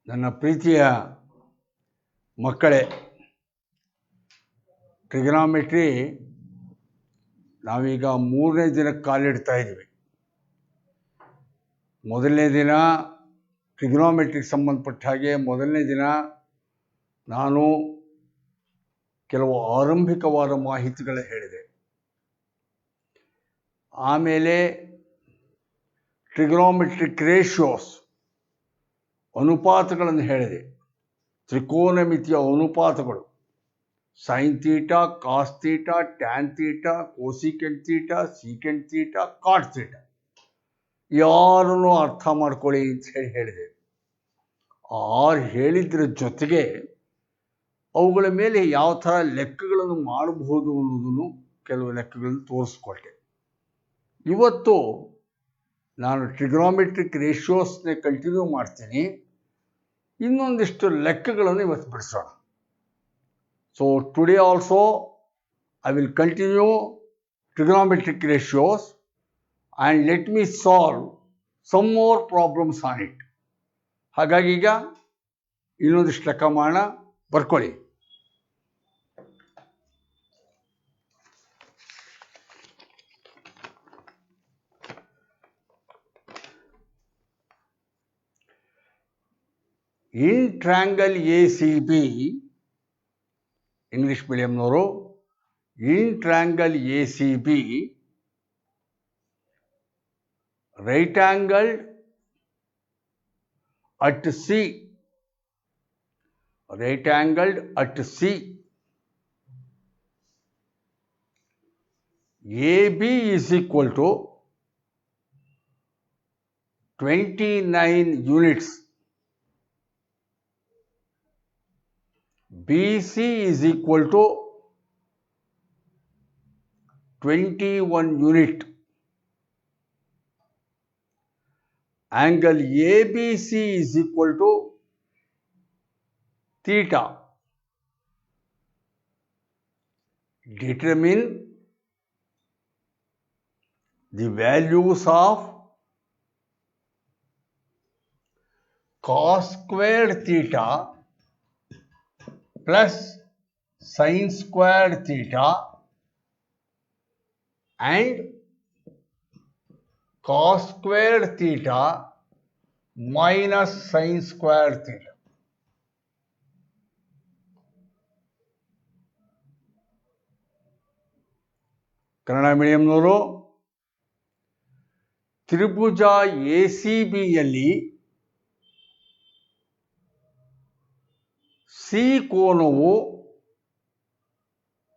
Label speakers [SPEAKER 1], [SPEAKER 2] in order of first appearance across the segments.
[SPEAKER 1] ನನ್ನ ಪ್ರೀತಿಯ ಮಕ್ಕಳೇ, ಟ್ರಿಗೊನೋಮೆಟ್ರಿ ನಾವೀಗ 3ನೇ ದಿನಕ್ಕೆ ಕಾಲಿಡ್ತಾ ಇದ್ದೀವಿ. ಮೊದಲನೇ ದಿನ ಟ್ರಿಗೊನೋಮೆಟ್ರಿಗೆ ಸಂಬಂಧಪಟ್ಟ ಹಾಗೆ ಮೊದಲನೇ ದಿನ ನಾನು ಕೆಲವು ಆರಂಭಿಕವಾದ ಮಾಹಿತಿಗಳು ಹೇಳಿದೆ. ಆಮೇಲೆ ಟ್ರಿಗೊನೋಮೆಟ್ರಿಕ್ ರೇಷಿಯೋಸ್ ಅನುಪಾತಗಳನ್ನು ಹೇಳಿದೆ. ತ್ರಿಕೋನಮಿತಿಯ ಅನುಪಾತಗಳು, sine theta, cos theta, tan theta, cosecant theta, secant theta, cot theta, ಯಾರನ್ನು ಅರ್ಥ ಮಾಡ್ಕೊಳ್ಳಿ ಅಂತ ಹೇಳಿದೆ. ಹೇಳಿದ್ರ ಜೊತೆಗೆ ಅವುಗಳ ಮೇಲೆ ಯಾವ ಥರ ಲೆಕ್ಕಗಳನ್ನು ಮಾಡಬಹುದು ಅನ್ನೋದನ್ನು ಕೆಲವು ಲೆಕ್ಕಗಳನ್ನು ತೋರಿಸ್ಕೊಟ್ಟೆ. ಇವತ್ತು ನಾನು ಟ್ರಿಗೊನೋಮೆಟ್ರಿಕ್ ರೇಷಿಯೋಸ್ನೇ ಕಂಟಿನ್ಯೂ ಮಾಡ್ತೀನಿ. ಇನ್ನೊಂದಿಷ್ಟು ಲೆಕ್ಕಗಳನ್ನು ಇವತ್ತು ಬಿಡಿಸೋಣ. So today also I will continue trigonometric ratios and let me solve some more problems on it. ಹಾಗಾಗಿ ಈಗ ಇನ್ನೊಂದಿಷ್ಟು ಲೆಕ್ಕ ಮಾಡೋಣ, ಬರ್ಕೊಳ್ಳಿ. ಇನ್ ಟ್ರ್ಯಾಂಗಲ್ ACB, ಇಂಗ್ಲಿಷ್ ಮೀಡಿಯಂನವರು, in triangle ACB, right angle at C, right angled at C, AB is equal to 29 units, BC is equal to 21 unit. Angle ABC is equal to theta. Determine the values of cos squared theta plus sin squared theta and cos squared theta minus sin squared theta. Kannada ಮೀಡಿಯಂನವರು, ತ್ರಿಭುಜ ACBಯಲ್ಲಿ C ಕೋನವು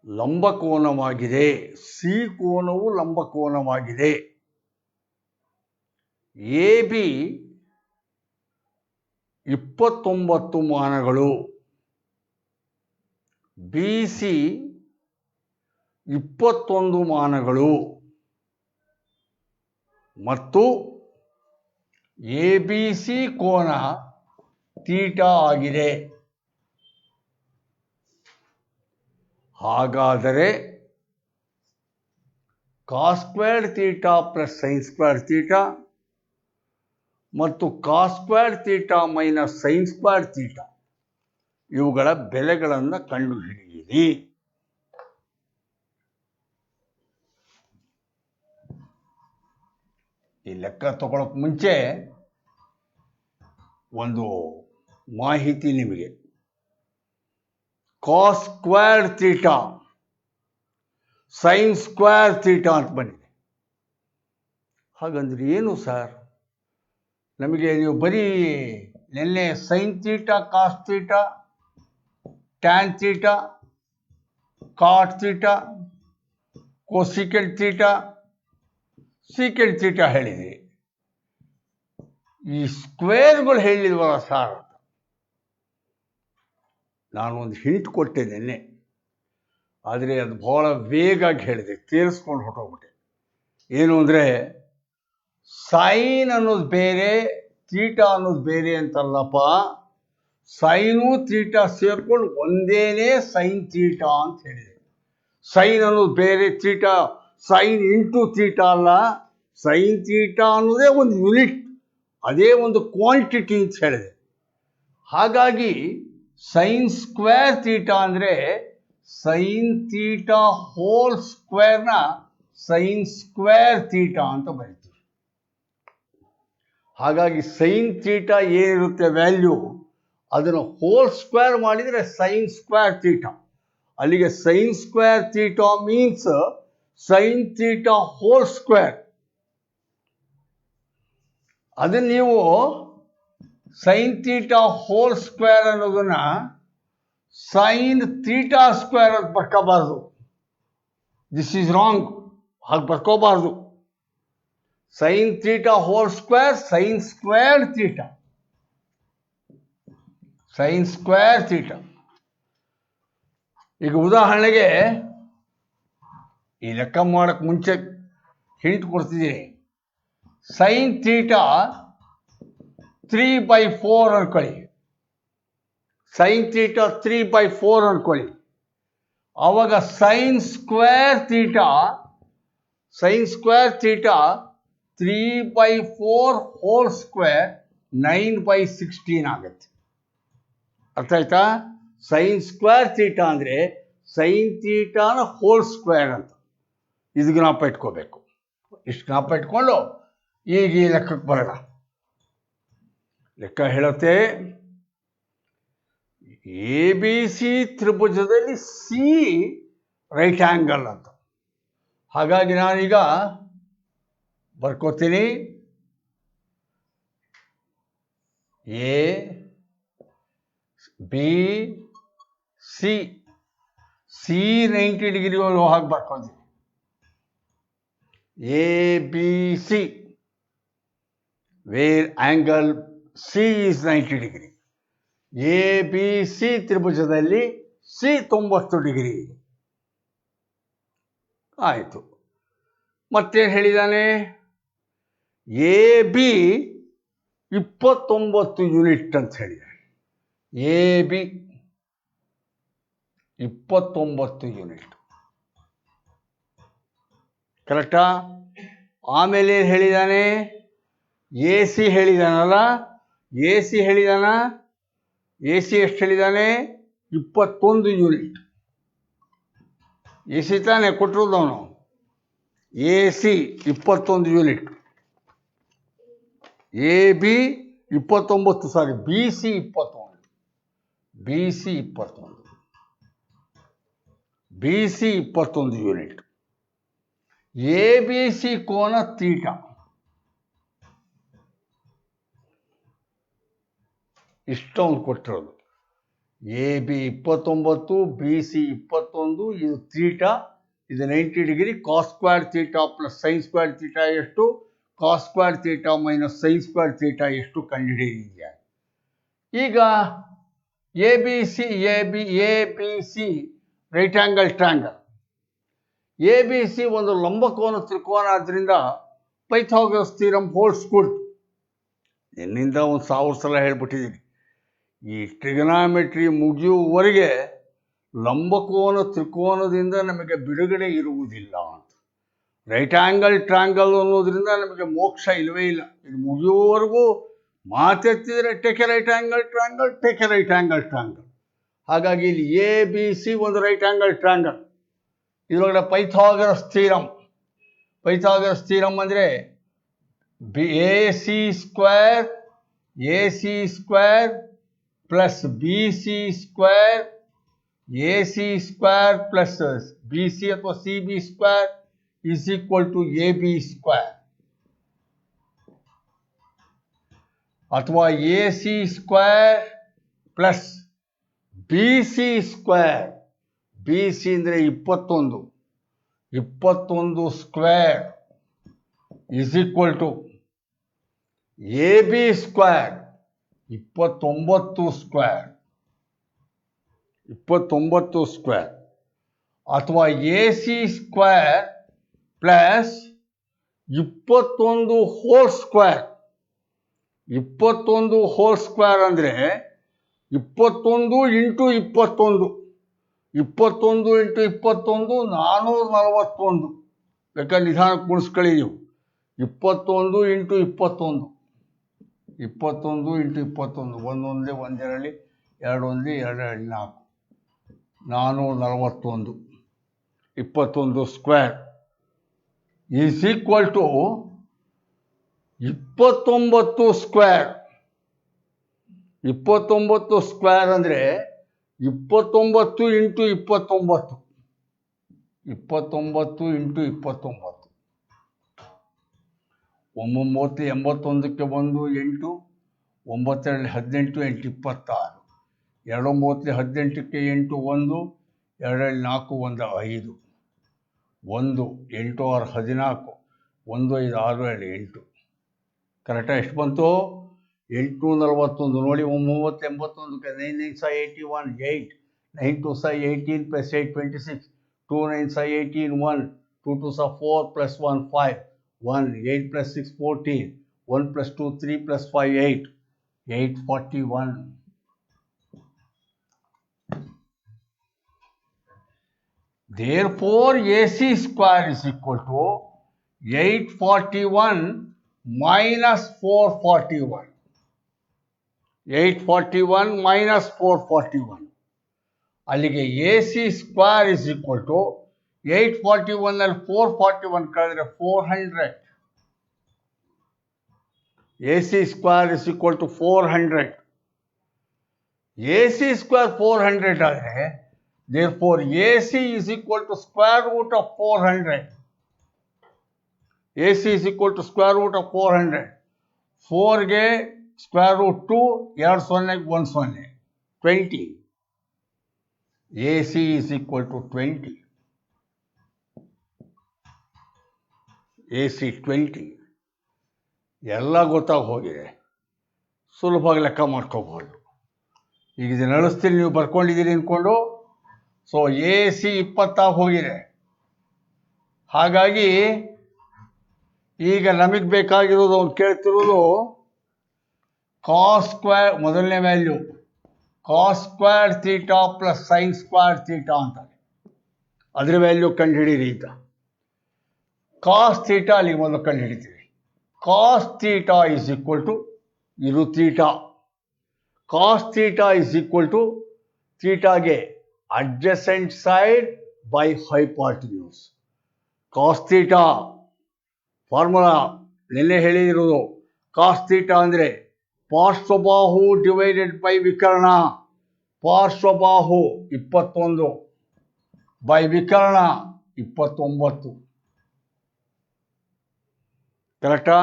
[SPEAKER 1] ಲಂಬಕೋನವಾಗಿದೆ. C ಕೋನವು ಲಂಬಕೋನವಾಗಿದೆ. AB 29 ಮಾನಗಳು, BC 21 ಮಾನಗಳು ಮತ್ತು ABC ಕೋನ theta ಆಗಿದೆ. ಹಾಗಾದರೆ cos squared theta plus sine squared theta ಮತ್ತು cos squared theta minus sine squared theta ಇವುಗಳ ಬೆಲೆಗಳನ್ನು ಕಂಡುಹಿಡಿಯಿರಿ. ಈ ಲೆಕ್ಕ ತಗೊಳ್ಳೋಕೆ ಮುಂಚೆ ಒಂದು ಮಾಹಿತಿ ನಿಮಗೆ. Cos squared theta sign square theta ಅಂತ ಬಂದಿದೆ. ಹಾಗಂದ್ರೆ ಏನು ಸರ್? ನಮಗೆ ನೀವು ಬರೀ ನೆನ್ನೆ sine theta, cos theta, tan theta, cot theta, cosecant theta, secant theta ಹೇಳಿದ್ರಿ. ಈ ಸ್ಕ್ವೇರ್ಗಳು ಹೇಳಿಲ್ವಲ್ಲ ಸರ್? ನಾನು ಒಂದು ಹಿಂಟ್ ಕೊಟ್ಟೆ ನೆನ್ನೆ, ಆದರೆ ಅದು ಬಹಳ ವೇಗಾಗಿ ಹೇಳಿದೆ, ತೇರಿಸ್ಕೊಂಡು ಹೊಟ್ಟೋಗ್ಬಿಟ್ಟೆ. ಏನು ಅಂದರೆ, ಸೈನ್ ಅನ್ನೋದು ಬೇರೆ, ಥೀಟಾ ಅನ್ನೋದು ಬೇರೆ ಅಂತಲ್ಲಪ್ಪ. ಸೈನು ಥೀಟಾ ಸೇರ್ಕೊಂಡು ಒಂದೇನೇ ಸೈನ್ ಥೀಟಾ ಅಂತ ಹೇಳಿದೆ. ಸೈನ್ ಅನ್ನೋದು ಬೇರೆ, ಥೀಟಾ ಸೈನ್ ಇಂಟು ಥೀಟಾ ಅಲ್ಲ. ಸೈನ್ ಥೀಟಾ ಅನ್ನೋದೇ ಒಂದು ಯೂನಿಟ್, ಅದೇ ಒಂದು ಕ್ವಾಂಟಿಟಿ ಅಂತ ಹೇಳಿದೆ. ಹಾಗಾಗಿ ಸೈನ್ ಸ್ಕ್ವೇರ್ ಥೀಟಾ ಅಂದರೆ ಸೈನ್ ಥೀಟಾ ಹೋಲ್ ಸ್ಕ್ವೇರ್ನ ಸೈನ್ ಸ್ಕ್ವೇರ್ ಥೀಟಾ ಅಂತ ಬರೀತೀವಿ. ಹಾಗಾಗಿ ಸೈನ್ ಥೀಟಾ ಏನಿರುತ್ತೆ ವ್ಯಾಲ್ಯೂ ಅದನ್ನು ಹೋಲ್ ಸ್ಕ್ವೇರ್ ಮಾಡಿದರೆ ಸೈನ್ ಸ್ಕ್ವೇರ್ ಥೀಟಾ. ಅಲ್ಲಿಗೆ sine square theta means sine theta whole square. ಅದನ್ನು ನೀವು ಸೈನ್ ಥೀಟಾ ಹೋಲ್ ಸ್ಕ್ವೇರ್ ಅನ್ನೋದನ್ನ ಸೈನ್ ಥೀಟಾ ಸ್ಕ್ವೇರ್ ಅಂತ ಬರ್ಕೋಬಾರ್ದು. This is wrong. ಹಾಗೆ ಬರ್ಕೋಬಾರ್ದು. Sine theta whole square sine square theta, sign square theta. ಈಗ ಉದಾಹರಣೆಗೆ ಈ ಲೆಕ್ಕ ಮಾಡಕ್ಕೆ ಮುಂಚೆ ಹಿಂಟ್ ಕೊಡ್ತಿದ್ದೀನಿ. ಸೈನ್ ಥೀಟಾ 3/4 ಅನ್ಕೊಳ್ಳಿ. ಸೈನ್ ಥೀಟಾ 3/4 ಅನ್ಕೊಳ್ಳಿ. ಆವಾಗ sign square theta 3/4 whole square 9/16 ಆಗುತ್ತೆ. ಅರ್ಥ ಆಯ್ತಾ? ಸೈನ್ ಸ್ಕ್ವೇರ್ ಥೀಟಾ ಅಂದರೆ ಸೈನ್ ಥೀಟಾನ ಹೋಲ್ ಸ್ಕ್ವೇರ್ ಅಂತ. ಇದು ಜ್ಞಾಪ ಇಟ್ಕೋಬೇಕು. ಇಷ್ಟು ಜ್ಞಾಪ ಇಟ್ಕೊಂಡು ಈಗ ಈ ಲೆಕ್ಕಕ್ಕೆ ಬರೋಣ. ಲೆಕ್ಕ ಹೇಳುತ್ತೆ, ಎ ಬಿ ಸಿ ತ್ರಿಭುಜದಲ್ಲಿ ಸಿ ರೈಟ್ ಆಂಗಲ್ ಅಂತ. ಹಾಗಾಗಿ ನಾನೀಗ ಬರ್ಕೋತೀನಿ. A B C, C 90 degree ಹಾಗೆ ಬರ್ಕೊತೀನಿ. A B C where angle C is 90 degree. A B C ತ್ರಿಭುಜದಲ್ಲಿ ಸಿ 90 ಡಿಗ್ರಿ ಆಯಿತು. ಮತ್ತೇನು ಹೇಳಿದ್ದಾನೆ? ಎ ಬಿ 29 ಯೂನಿಟ್ ಅಂತ ಹೇಳಿದ್ದಾನೆ. ಎ ಬಿ 29 ಯೂನಿಟ್, ಕರೆಕ್ಟಾ? ಆಮೇಲೆ ಏನು ಹೇಳಿದ್ದಾನೆ? ಎ ಸಿ ಹೇಳಿದಾನಲ್ಲ, ಎ ಸಿ ಹೇಳಿದಾನ. ಎ ಸಿ ಎಷ್ಟು ಹೇಳಿದ್ದಾನೆ? 21 ಯೂನಿಟ್. ಎ ಸಿ ತಾನೇ ಕೊಟ್ಟಿರೋದವನು. A C 21 unit. A B 29, sorry, B C 21. B C 21. B C 21 unit. A B C ಕೋನ ತೀಟಾ ಇಷ್ಟೊಂದು ಕೊಟ್ಟಿರೋದು. ಎ ಬಿ 29, ಬಿ ಸಿ 21, ಇದು ತೀಟಾ, ಇದು 90 degree. Cos square theta plus sign square theta ಎಷ್ಟು? Cos square theta minus sin square theta ಎಷ್ಟು ಕಂಡುಹಿಡಿಯಿದ್ಯಾ? ಈಗ A B C right angle triangle. A B C ಒಂದು ಲಂಬಕೋನ ತ್ರಿಕೋನ ಆದ್ದರಿಂದ ಪೈಥಾಗರಸ್ ಥಿಯರಮ್ ಹೋಲ್ಡ್ಸ್ ಗುಡ್. ನಿನ್ನಿಂದ 1000 ಸಲ ಹೇಳ್ಬಿಟ್ಟಿದ್ದೀನಿ. ಈ ಟ್ರಿಗನಾಮೆಟ್ರಿ ಮುಗಿಯುವವರೆಗೆ ಲಂಬಕೋನ ತ್ರಿಕೋನದಿಂದ ನಮಗೆ ಬಿಡುಗಡೆ ಇರುವುದಿಲ್ಲ ಅಂತ. ರೈಟ್ ಆಂಗಲ್ ಟ್ರ್ಯಾಂಗಲ್ ಅನ್ನೋದ್ರಿಂದ ನಮಗೆ ಮೋಕ್ಷ ಇಲ್ಲವೇ ಇಲ್ಲ. ಇದು ಮುಗಿಯುವವರೆಗೂ ಮಾತೆತ್ತಿದರೆ take a right angle triangle, take a right angle triangle. ಹಾಗಾಗಿ ಇಲ್ಲಿ ಎ ಬಿ ಸಿ ಒಂದು ರೈಟ್ ಆಂಗಲ್ ಟ್ರ್ಯಾಂಗಲ್. ಇದರೊಳಗಡೆ ಪೈಥಾಗರಸ್ ಥಿಯರಮ್. ಪೈಥಾಗರಸ್ ಥಿಯರಮ್ ಅಂದರೆ A C square plus B C square, A C square plus B C ಅಥವಾ C B square is equal to A B square. ಅಥವಾ A C square plus B C square. B C ಅಂದರೆ 21 square is equal to A B square 29 square. ಅಥವಾ A C square plus 21 whole square. 21 whole square ಅಂದರೆ 21 into 21. 21 into 21 441. ಬೇಕಾದ್ರೆ ನಿಧಾನಕ್ಕೆ ಗುಣಿಸ್ಕೊಳ್ಳಿ ನೀವು. 21 into 21 21 into 21, ಒಂದೊಂದೇ ಒಂದೆರಡು, ಎರಡು ಒಂದೇ ಎರಡು 4, 441. 21 square is equal to 29 square. 29 square ಅಂದರೆ 29 ಇಂಟು 29. 29 ಇಂಟು 29. 9 81ಕ್ಕೆ 1 8, 9 18, 8 26. 2 18ಕ್ಕೆ 8 1, 2 4 1 5. 1 8 6 14, 1 5 6 2 8. ಕರೆಕ್ಟಾಗಿ ಎಷ್ಟು ಬಂತು? 841. ನೋಡಿ, 30 81ಕ್ಕೆ 9 9 81, 8, 9 2 18 plus 8 26, 2 9 18, 1, 2 2 4 plus 1 5, 1 8 plus 6 14, 1 plus 2 3 plus 5 8, 841. Therefore, AC square is equal to 841 minus 441. 841 minus 441. ಅಲ್ಲಿಗೆ AC square is equal to 841 ಅಲ್ಲಿ 441 ಕಳೆದ್ರೆ 400. AC square is equal to 400. AC square 400 ಆದರೆ therefore AC is equal to square root of 400. AC is equal to square root of 400. 4ಗೆ square root 2, 2 0ಗೆ 1 0, 20. AC is equal to 20. AC 20. ಎಲ್ಲ ಗೊತ್ತಾಗಿ ಹೋಗಿದೆ, ಸುಲಭವಾಗಿ ಲೆಕ್ಕ ಮಾಡ್ಕೋಬಹುದು. ಈಗ ಇದು ನಡೆಸ್ತೀನಿ, ನೀವು ಬರ್ಕೊಂಡಿದ್ದೀರಿ ಅಂದ್ಕೊಂಡು. ಸೊ AC 20 ಹೋಗಿದೆ. ಹಾಗಾಗಿ ಈಗ ನಮಗೆ ಬೇಕಾಗಿರೋದು, ಅವ್ನು ಕೇಳ್ತಿರೋದು ಕಾಸ್ ಸ್ಕ್ವೇರ್, ಮೊದಲನೇ value cos square theta plus sign square theta ಅಂತಾರೆ. ಅದರ ವ್ಯಾಲ್ಯೂ ಕಂಡುಹಿಡೀರಿ ಅಂತ. ಕಾಸ್ ಥೀಟಾ ಅಲ್ಲಿಗೆ ಮೊದಲು ಕಂಡುಹಿಡಿತೀವಿ. Cos theta is equal to ಇದು theta. Cos theta is equal to ಥೀಟಾಗೆ adjacent side by hypotenuse. Cos theta formula ನಿನ್ನೆ ಹೇಳಿರೋದು. ಕಾಸ್ ಥೀಟಾ ಅಂದರೆ ಪಾರ್ಶ್ವಬಾಹು ಡಿವೈಡೆಡ್ ಬೈ ವಿಕರ್ಣ. ಪಾರ್ಶ್ವಬಾಹು 21 ಬೈ ವಿಕರ್ಣ 29. ಕರೆಕ್ಟಾ?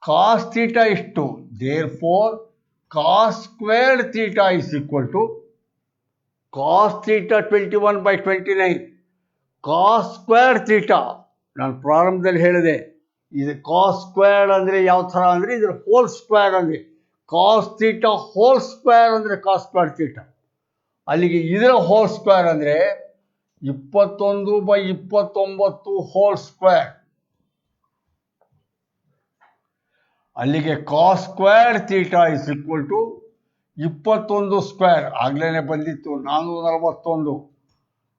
[SPEAKER 1] ಕಾಸ್ ಥೀಟಾ ಇಷ್ಟು. Therefore cos squared theta is equal to cos theta 21 by 29. Cos square theta ನಾನು ಪ್ರಾರಂಭದಲ್ಲಿ ಹೇಳಿದೆ, ಇದು ಕಾಸ್ ಸ್ಕ್ವೇರ್ ಅಂದರೆ ಯಾವ ಥರ ಅಂದರೆ ಇದರ ಹೋಲ್ ಸ್ಕ್ವೇರ್ ಅಂದರೆ ಕಾಸ್ ಥೀಟಾ ಹೋಲ್ ಸ್ಕ್ವೇರ್ ಅಂದರೆ ಕಾಸ್ ಸ್ಕ್ವೇರ್ ಥೀಟಾ. ಅಲ್ಲಿಗೆ ಇದರ ಹೋಲ್ ಸ್ಕ್ವೇರ್ ಅಂದರೆ 21 by 29 ಹೋಲ್ ಸ್ಕ್ವೇರ್. ಅಲ್ಲಿಗೆ cos square theta is equal to 21 square ಆಗ್ಲೇ ಬಂದಿತ್ತು 441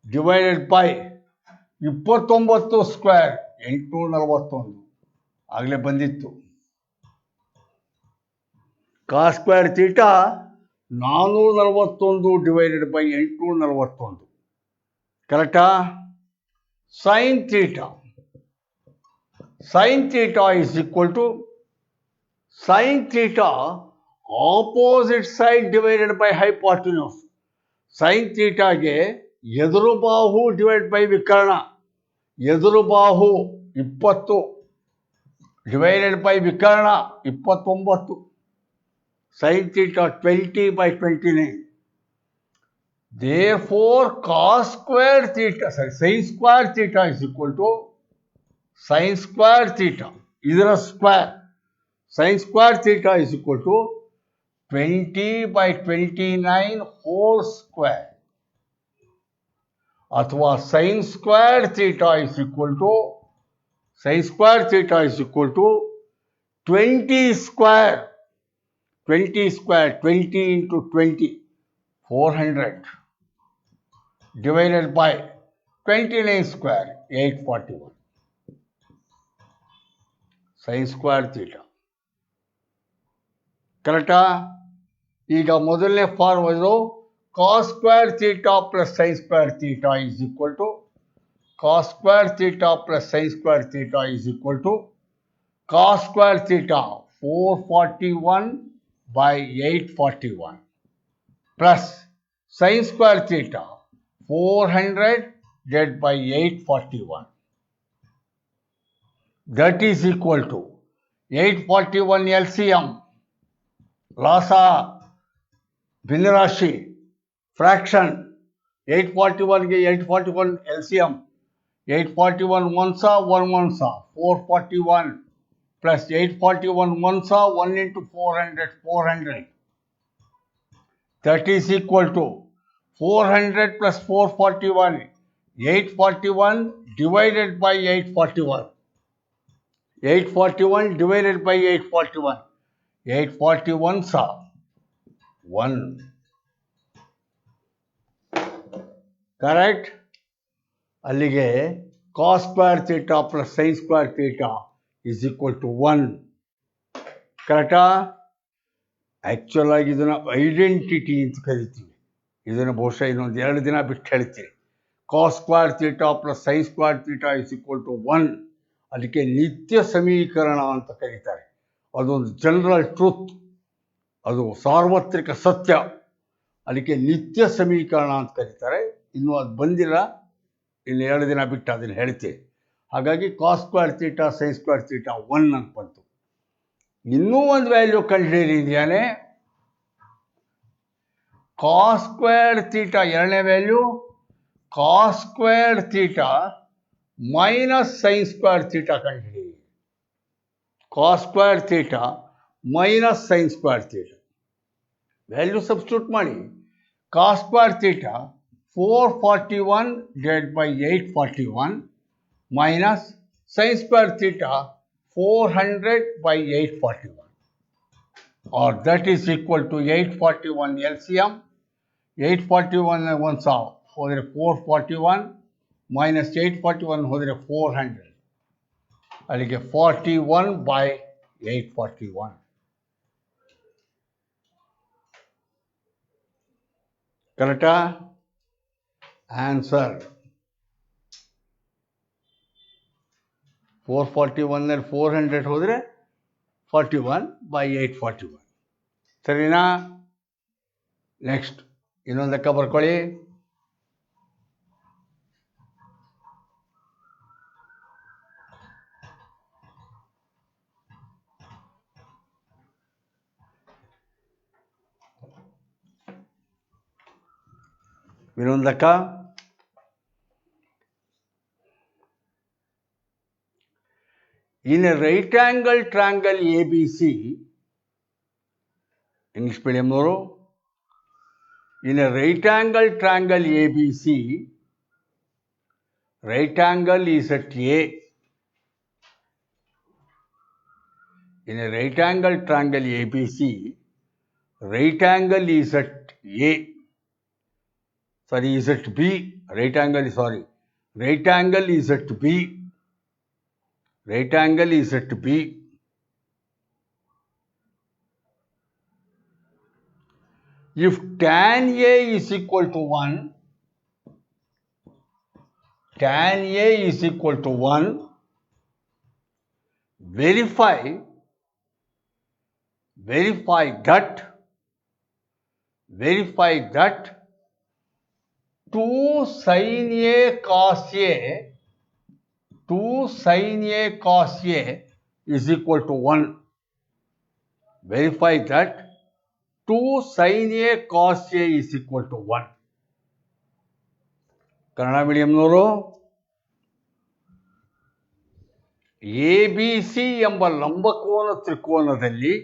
[SPEAKER 1] ಡಿವೈಡೆಡ್ ಬೈ 29 ಸ್ಕ್ವೇರ್ 841 ಆಗಲೇ ಬಂದಿತ್ತು. Cos square theta 441 divided by 841. ಕರೆಕ್ಟಾ? Sin theta, sin theta is equal to sin theta opposite side divided by hypotenuse. Sin ಥೀಟಾಗೆ ಎದುರು ಬಾಹು divide by ವಿಕರ್ಣ. ಎದುರು ಬಾಹು 20 ಡಿವೈಡೆಡ್ ಬೈ ವಿಕರ್ಣ 29. Sin theta 20 by 29. Therefore cos square theta, sin square theta is equal to sin square theta. ಇದರ square sin square theta is equal to 20 by 29 whole square. ಅಥವಾ sin square theta is equal to sin square theta is equal to 20 square. 20 square, 20 into 20, 400 divided by 29 square, 841. Sin square theta. ಕರೆಕ್ಟಾ? ಈಗ ಮೊದಲನೇ formula cos square theta plus sign square theta is equal to cos square theta plus sin square theta is equal to cos square theta 441 by 841 plus sin square theta 400 divided by 841. That is equal to 841 LCM, Lasa Binarashi fraction 841 के 841 LCM 841 ones are 1 ones are 441 plus 841 ones are 1 into 400 400. That is equal to 400 plus 441 841 divided by 841. 841 divided by 841. 841s are 1. Correct? ಅಲ್ಲಿಗೆ cos square theta plus sign square theta is equal to 1. ಕರೆಕ್ಟಾ? Actual ಆಗಿ ಇದನ್ನು identity ಅಂತ ಕರಿತೀವಿ. ಇದನ್ನು ಬಹುಶಃ ಇನ್ನೊಂದು 2 ದಿನ ಬಿಟ್ಟು ಹೇಳ್ತೀನಿ. Cos square theta plus sign square theta is equal to 1. ಅದಕ್ಕೆ ನಿತ್ಯ ಸಮೀಕರಣ ಅಂತ ಕರೀತಾರೆ. ಅದೊಂದು ಜನರಲ್ ಟ್ರೂತ್, ಅದು ಸಾರ್ವತ್ರಿಕ ಸತ್ಯ. ಅದಕ್ಕೆ ನಿತ್ಯ ಸಮೀಕರಣ ಅಂತ ಕರೀತಾರೆ. ಇನ್ನೂ ಅದು ಬಂದಿಲ್ಲ, ಇನ್ನು 2 ದಿನ ಬಿಟ್ಟು ಅದನ್ನು ಹೇಳ್ತೀವಿ. ಹಾಗಾಗಿ cos square theta sign square theta 1 ಅಂತ ಬಂತು. ಇನ್ನೂ ಒಂದು ವ್ಯಾಲ್ಯೂ ಕಂಡುಹಿಡಿದಿದ್ದಾನೆ. ಕಾಸ್ ಸ್ಕ್ವೇರ್ ಥೀಟಾ ಎರಡನೇ value cos square theta minus sin square theta ಕಂಡುಹಿಡಿ. Cos square theta minus sin square theta value substitute ಮಾಡಿ. Cos square theta 441 divided by 841 minus sin square theta 400 by 841, or that is equal to 841 LCM. 841 ones are ಹೋದರೆ 441 minus 841 ಹೋದರೆ 400. ಅಲ್ಲಿಗೆ 41 by 841. ಕರೆಕ್ಟಾ? Answer 441 400 ಹೋದರೆ 41 by 841. ಸರಿನಾ? Next ಇನ್ನೊಂದು ಲೆಕ್ಕ ಬರ್ಕೊಳ್ಳಿ. ಇನ್ನೊಂದು ಲೆಕ್ಕ. In a right angle triangle ABC, English medium noro. In a right angle triangle ABC, right angle is at A. In a right angle triangle ABC, right angle is at A. Sorry, is at B. Right angle is at B. Right angle is at B. If tan A is equal to 1, tan A is equal to 1, verify that 2 sin A cos A is equal to 1. Verify that 2 sin A cos A is equal to 1. Kannada ಮೀಡಿಯಂನವರು ABC ಎಂಬ ಲಂಬಕೋನ ತ್ರಿಕೋನದಲ್ಲಿ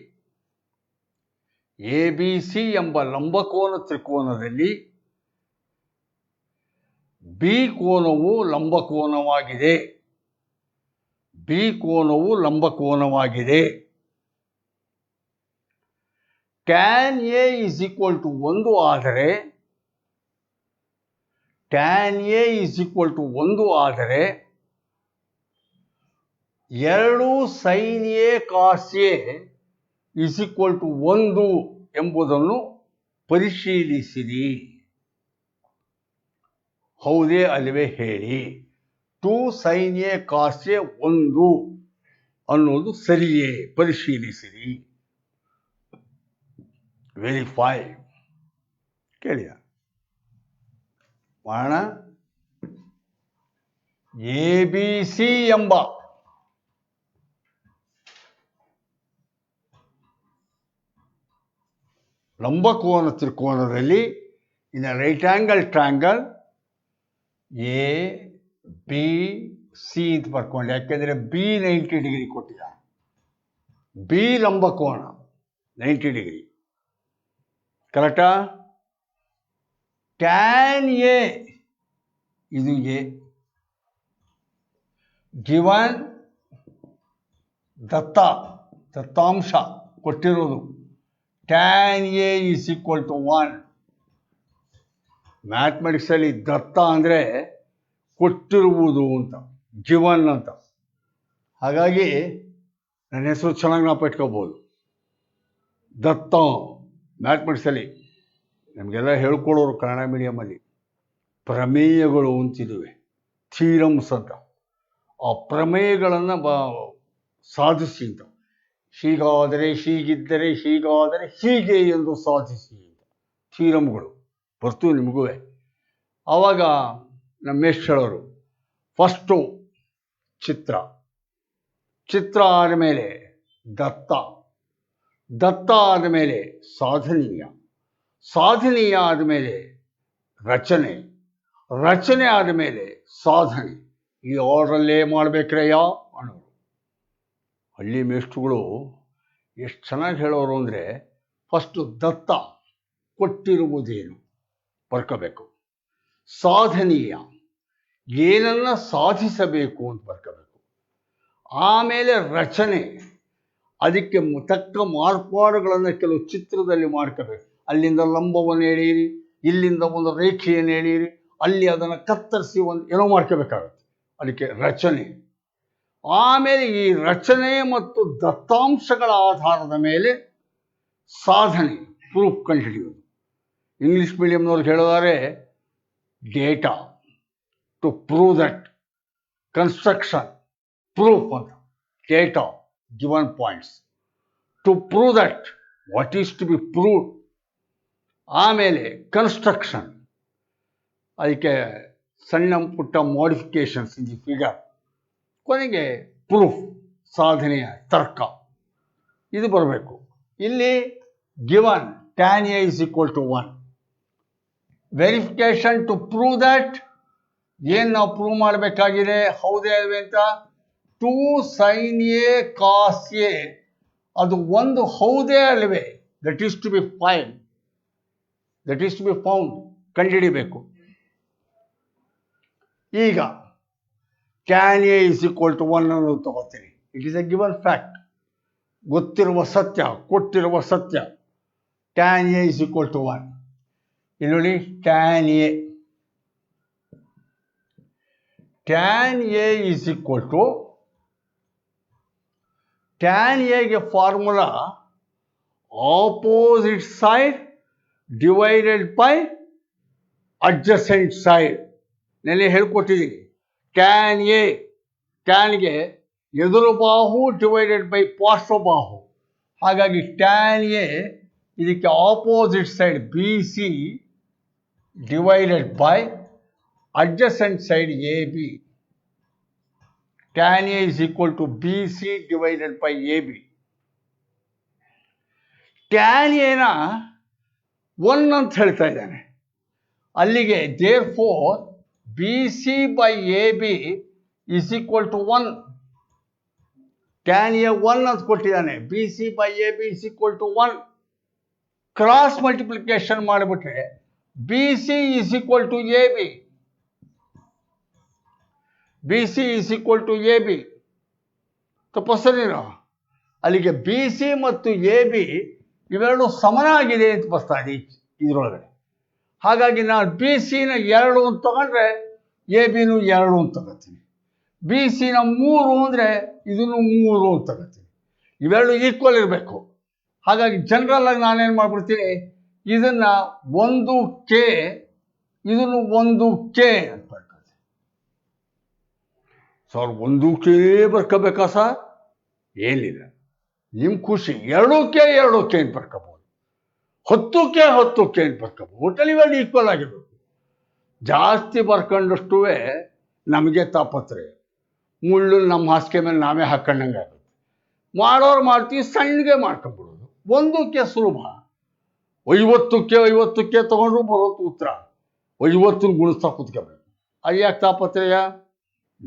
[SPEAKER 1] B ಕೋನವು ಲಂಬಕೋನವಾಗಿದೆ. tan A is equal to 1 ಆದರೆ ಎರಡು sin A cos A is equal to 1 ಎಂಬುದನ್ನು ಪರಿಶೀಲಿಸಿರಿ. ಹೌದೇ ಅಲ್ಲವೇ ಹೇಳಿ. 2 sin A cos A 1 ಅನ್ನೋದು ಸರಿಯೇ? ಪರಿಶೀಲಿಸಿರಿ. ವೆರಿಫೈ. ಕೇಳಿದ ಮಾಡೋಣ. ABC ಎಂಬ ಲಂಬಕೋನ ತ್ರಿಕೋನದಲ್ಲಿ in right angle triangle ABC ಅಂತ ಬರ್ಕೊಂಡು, ಯಾಕೆಂದರೆ B 90 ಡಿಗ್ರಿ ಕೊಟ್ಟಿದ್ದ. B ಲಂಬಕೋನ 90 ಡಿಗ್ರಿ ಕರೆಕ್ಟಾ? ಟ್ಯಾನ್ A ಇದು A ಗಿವನ್ ದತ್ತಾಂಶ ಕೊಟ್ಟಿರೋದು tan A is equal to 1. ಮ್ಯಾಥಮೆಟಿಕ್ಸಲ್ಲಿ ದತ್ತ ಅಂದರೆ ಕೊಟ್ಟಿರುವುದು ಅಂತ, ಗಿವನ್ ಅಂತ. ಹಾಗಾಗಿ ನನ್ನ ಹೆಸರು ಚೆನ್ನಾಗಿ ನಾವು ಇಟ್ಕೋಬೋದು, ದತ್ತ. ಮ್ಯಾಥಮೆಟಿಕ್ಸಲ್ಲಿ ನಮಗೆಲ್ಲ ಹೇಳ್ಕೊಡೋರು ಕನ್ನಡ ಮೀಡಿಯಮಲ್ಲಿ ಪ್ರಮೇಯಗಳು ಅಂತಿವೆ, ಥೀರಮ್ಸ್ ಅಂತ. ಆ ಪ್ರಮೇಯಗಳನ್ನು ಸಾಧಿಸಿ ಅಂತ. ಹೀಗಾದರೆ ಹೀಗಿದ್ದರೆ ಹೀಗಾದರೆ ಹೀಗೆ ಎಂದು ಸಾಧಿಸಿ ಅಂತ ಥೀರಮ್ಗಳು ಬರ್ತು ನಿಮಗೂ. ಆವಾಗ ನಮ್ಮ ಮೇಷ್ಟ್ರು ಹೇಳೋರು, ಫಸ್ಟು ಚಿತ್ರ ಆದಮೇಲೆ ದತ್ತ ಆದಮೇಲೆ ಸಾಧನೀಯ ಆದಮೇಲೆ ರಚನೆ ಆದಮೇಲೆ ಸಾಧನೆ. ಈ ಆರ್ಡ್ರಲ್ಲೇ ಮಾಡಬೇಕ್ರಯ್ಯ ಅನ್ನೋರು. ಹಳ್ಳಿ ಮೇಷ್ಟ್ರುಗಳು ಎಷ್ಟು ಚೆನ್ನಾಗಿ ಹೇಳೋರು ಅಂದರೆ, ಫಸ್ಟು ದತ್ತ ಕೊಟ್ಟಿರುವುದೇನು ಬರ್ಕೋಬೇಕು, ಸಾಧನೀಯ ಏನನ್ನ ಸಾಧಿಸಬೇಕು ಅಂತ ಬರ್ಕೋಬೇಕು, ಆಮೇಲೆ ರಚನೆ ಅದಕ್ಕೆ ತಕ್ಕ ಮಾರ್ಪಾಡುಗಳನ್ನು ಕೆಲವು ಚಿತ್ರದಲ್ಲಿ ಮಾಡ್ಕೋಬೇಕು. ಅಲ್ಲಿಂದ ಲಂಬವನ್ನು ಎಳೆಯಿರಿ, ಇಲ್ಲಿಂದ ಒಂದು ರೇಖೆಯನ್ನು ಎಳೆಯಿರಿ, ಅಲ್ಲಿ ಅದನ್ನು ಕತ್ತರಿಸಿ ಏನೋ ಮಾಡ್ಕೋಬೇಕಾಗುತ್ತೆ, ಅದಕ್ಕೆ ರಚನೆ. ಆಮೇಲೆ ಈ ರಚನೆ ಮತ್ತು ದತ್ತಾಂಶಗಳ ಆಧಾರದ ಮೇಲೆ ಸಾಧನೆ, ಪ್ರೂಫ್ ಕಂಡುಹಿಡಿಯೋದು. ಇಂಗ್ಲೀಷ್ ಮೀಡಿಯಂನವ್ರಿಗೆ ಹೇಳೋದಾದ್ರೆ data to prove that, construction proof ಅಂತ. Data given points to prove that what is to be proved. ಆಮೇಲೆ ಕನ್ಸ್ಟ್ರಕ್ಷನ್, ಅದಕ್ಕೆ ಸಣ್ಣ ಪುಟ್ಟ ಮಾಡಿಫಿಕೇಶನ್ಸ್ ಇನ್ ದಿ ಫಿಗರ್. ಕೊನೆಗೆ ಪ್ರೂಫ್, ಸಾಧನೆಯ ತರ್ಕ. ಇದು ಬರಬೇಕು. ಇಲ್ಲಿ given tan A is equal to 1. Verification to prove that, ಏನು ನಾವು ಪ್ರೂವ್ ಮಾಡಬೇಕಾಗಿದೆ, ಹೌದೇ ಅಲ್ವೇ ಅಂತ. 2 sin A cos A ಅದು ಒಂದು ಹೌದೇ ಅಲ್ವೇ, that is to be found, ಕಂಡುಹಿಡಿಬೇಕು. ಈಗ tan A is equal to 1 ಅನ್ನೋದು ತಗೋತೀನಿ. It is a given fact, ಗೊತ್ತಿರುವ ಸತ್ಯ, ಕೊಟ್ಟಿರುವ ಸತ್ಯ. Tan A is equal to 1. ಇಲ್ಲಿ ನೋಡಿ, tan A is equal to, tan Aಗೆ formula opposite side divided by adjacent side. ನೆಲೆ ಹೇಳ್ಕೊಟ್ಟಿದ್ದೀನಿ. ಟ್ಯಾನ್ಗೆ ಎದುರು ಬಾಹು ಡಿವೈಡೆಡ್ ಬೈ ಪಾರ್ಶ್ವಬಾಹು. ಹಾಗಾಗಿ ಟ್ಯಾನ್ A ಇದಕ್ಕೆ opposite side BC divided by adjacent side AB. Tan A is equal to BC divided by AB. Tan Aನ 1 ಅಂತ ಹೇಳ್ತಾ ಇದ್ದಾನೆ. ಅಲ್ಲಿಗೆ therefore BC by AB is equal to 1. Tan A 1 ಅಂತ ಕೊಟ್ಟಿದ್ದಾನೆ, BC by AB is equal to 1. Cross multiplication ಮಾಡಿಬಿಟ್ರೆ BC is equal to AB. BC is equal to AB. ತಪ್ಪಸನೇನೋ, ಅಲ್ಲಿಗೆ BC ಮತ್ತು AB ಇವೆರಡು ಸಮನಾಗಿದೆ ಅಂತ ಬರ್ತಾ ಇದೆ ಇದರೊಳಗಡೆ. ಹಾಗಾಗಿ ನಾನು BCನ 2 ಅಂತ ತಗೊಂಡ್ರೆ ABನೂ 2 ಅಂತ ತಗೋತೀನಿ. BCನ 3 ಅಂದರೆ ಇದನ್ನು 3 ಅಂತ ತಗೋತೀನಿ. ಇವೆರಡು ಈಕ್ವಲ್ ಇರಬೇಕು. ಹಾಗಾಗಿ ಜನರಲ್ ಆಗಿ ನಾನೇನು ಮಾಡ್ಬಿಡ್ತೀನಿ, ಇದನ್ನ 1k ಇದನ್ನು 1k ಅಂತ ಬರ್ಕೊಳ್ತೀನಿ. Sir 1k ಬರ್ಕೋಬೇಕಾ sir? ಏನಿಲ್ಲ, ನಿಮ್ಮ ಖುಷಿ. 2k ಅಂತ ಬರ್ಕೋಬಹುದು, 10k ಅಂತ ಬರ್ಕೋಬಹುದು. ಒಟ್ಟಲ್ಲಿ ಇವೆಲ್ಲ ಈಕ್ವಲ್ ಆಗಿರ್ಬೇಕು. ಜಾಸ್ತಿ ಬರ್ಕೊಂಡಷ್ಟು ನಮಗೆ ತಾಪತ್ರೆ, ಮುಳ್ಳು ನಮ್ಮ ಹಾಸಿಗೆ ಮೇಲೆ ನಾವೇ ಹಾಕೊಂಡಂಗೆ ಆಗುತ್ತೆ. ಮಾಡೋರು ಮಾಡ್ತೀವಿ, ಸಣ್ಣಗೆ ಮಾಡ್ಕೊಂಡ್ಬಿಡೋದು. 1k ಸುಲಭ. 50k ತಗೊಂಡ್ರು ಬರೋದು ಉತ್ತರ. 50 ಗುಣಿಸ್ತಾ ಕೂತ್ಕೋಬೇಕು. ಅದು ಯಾಕೆ ತಾಪತ್ರೆಯ?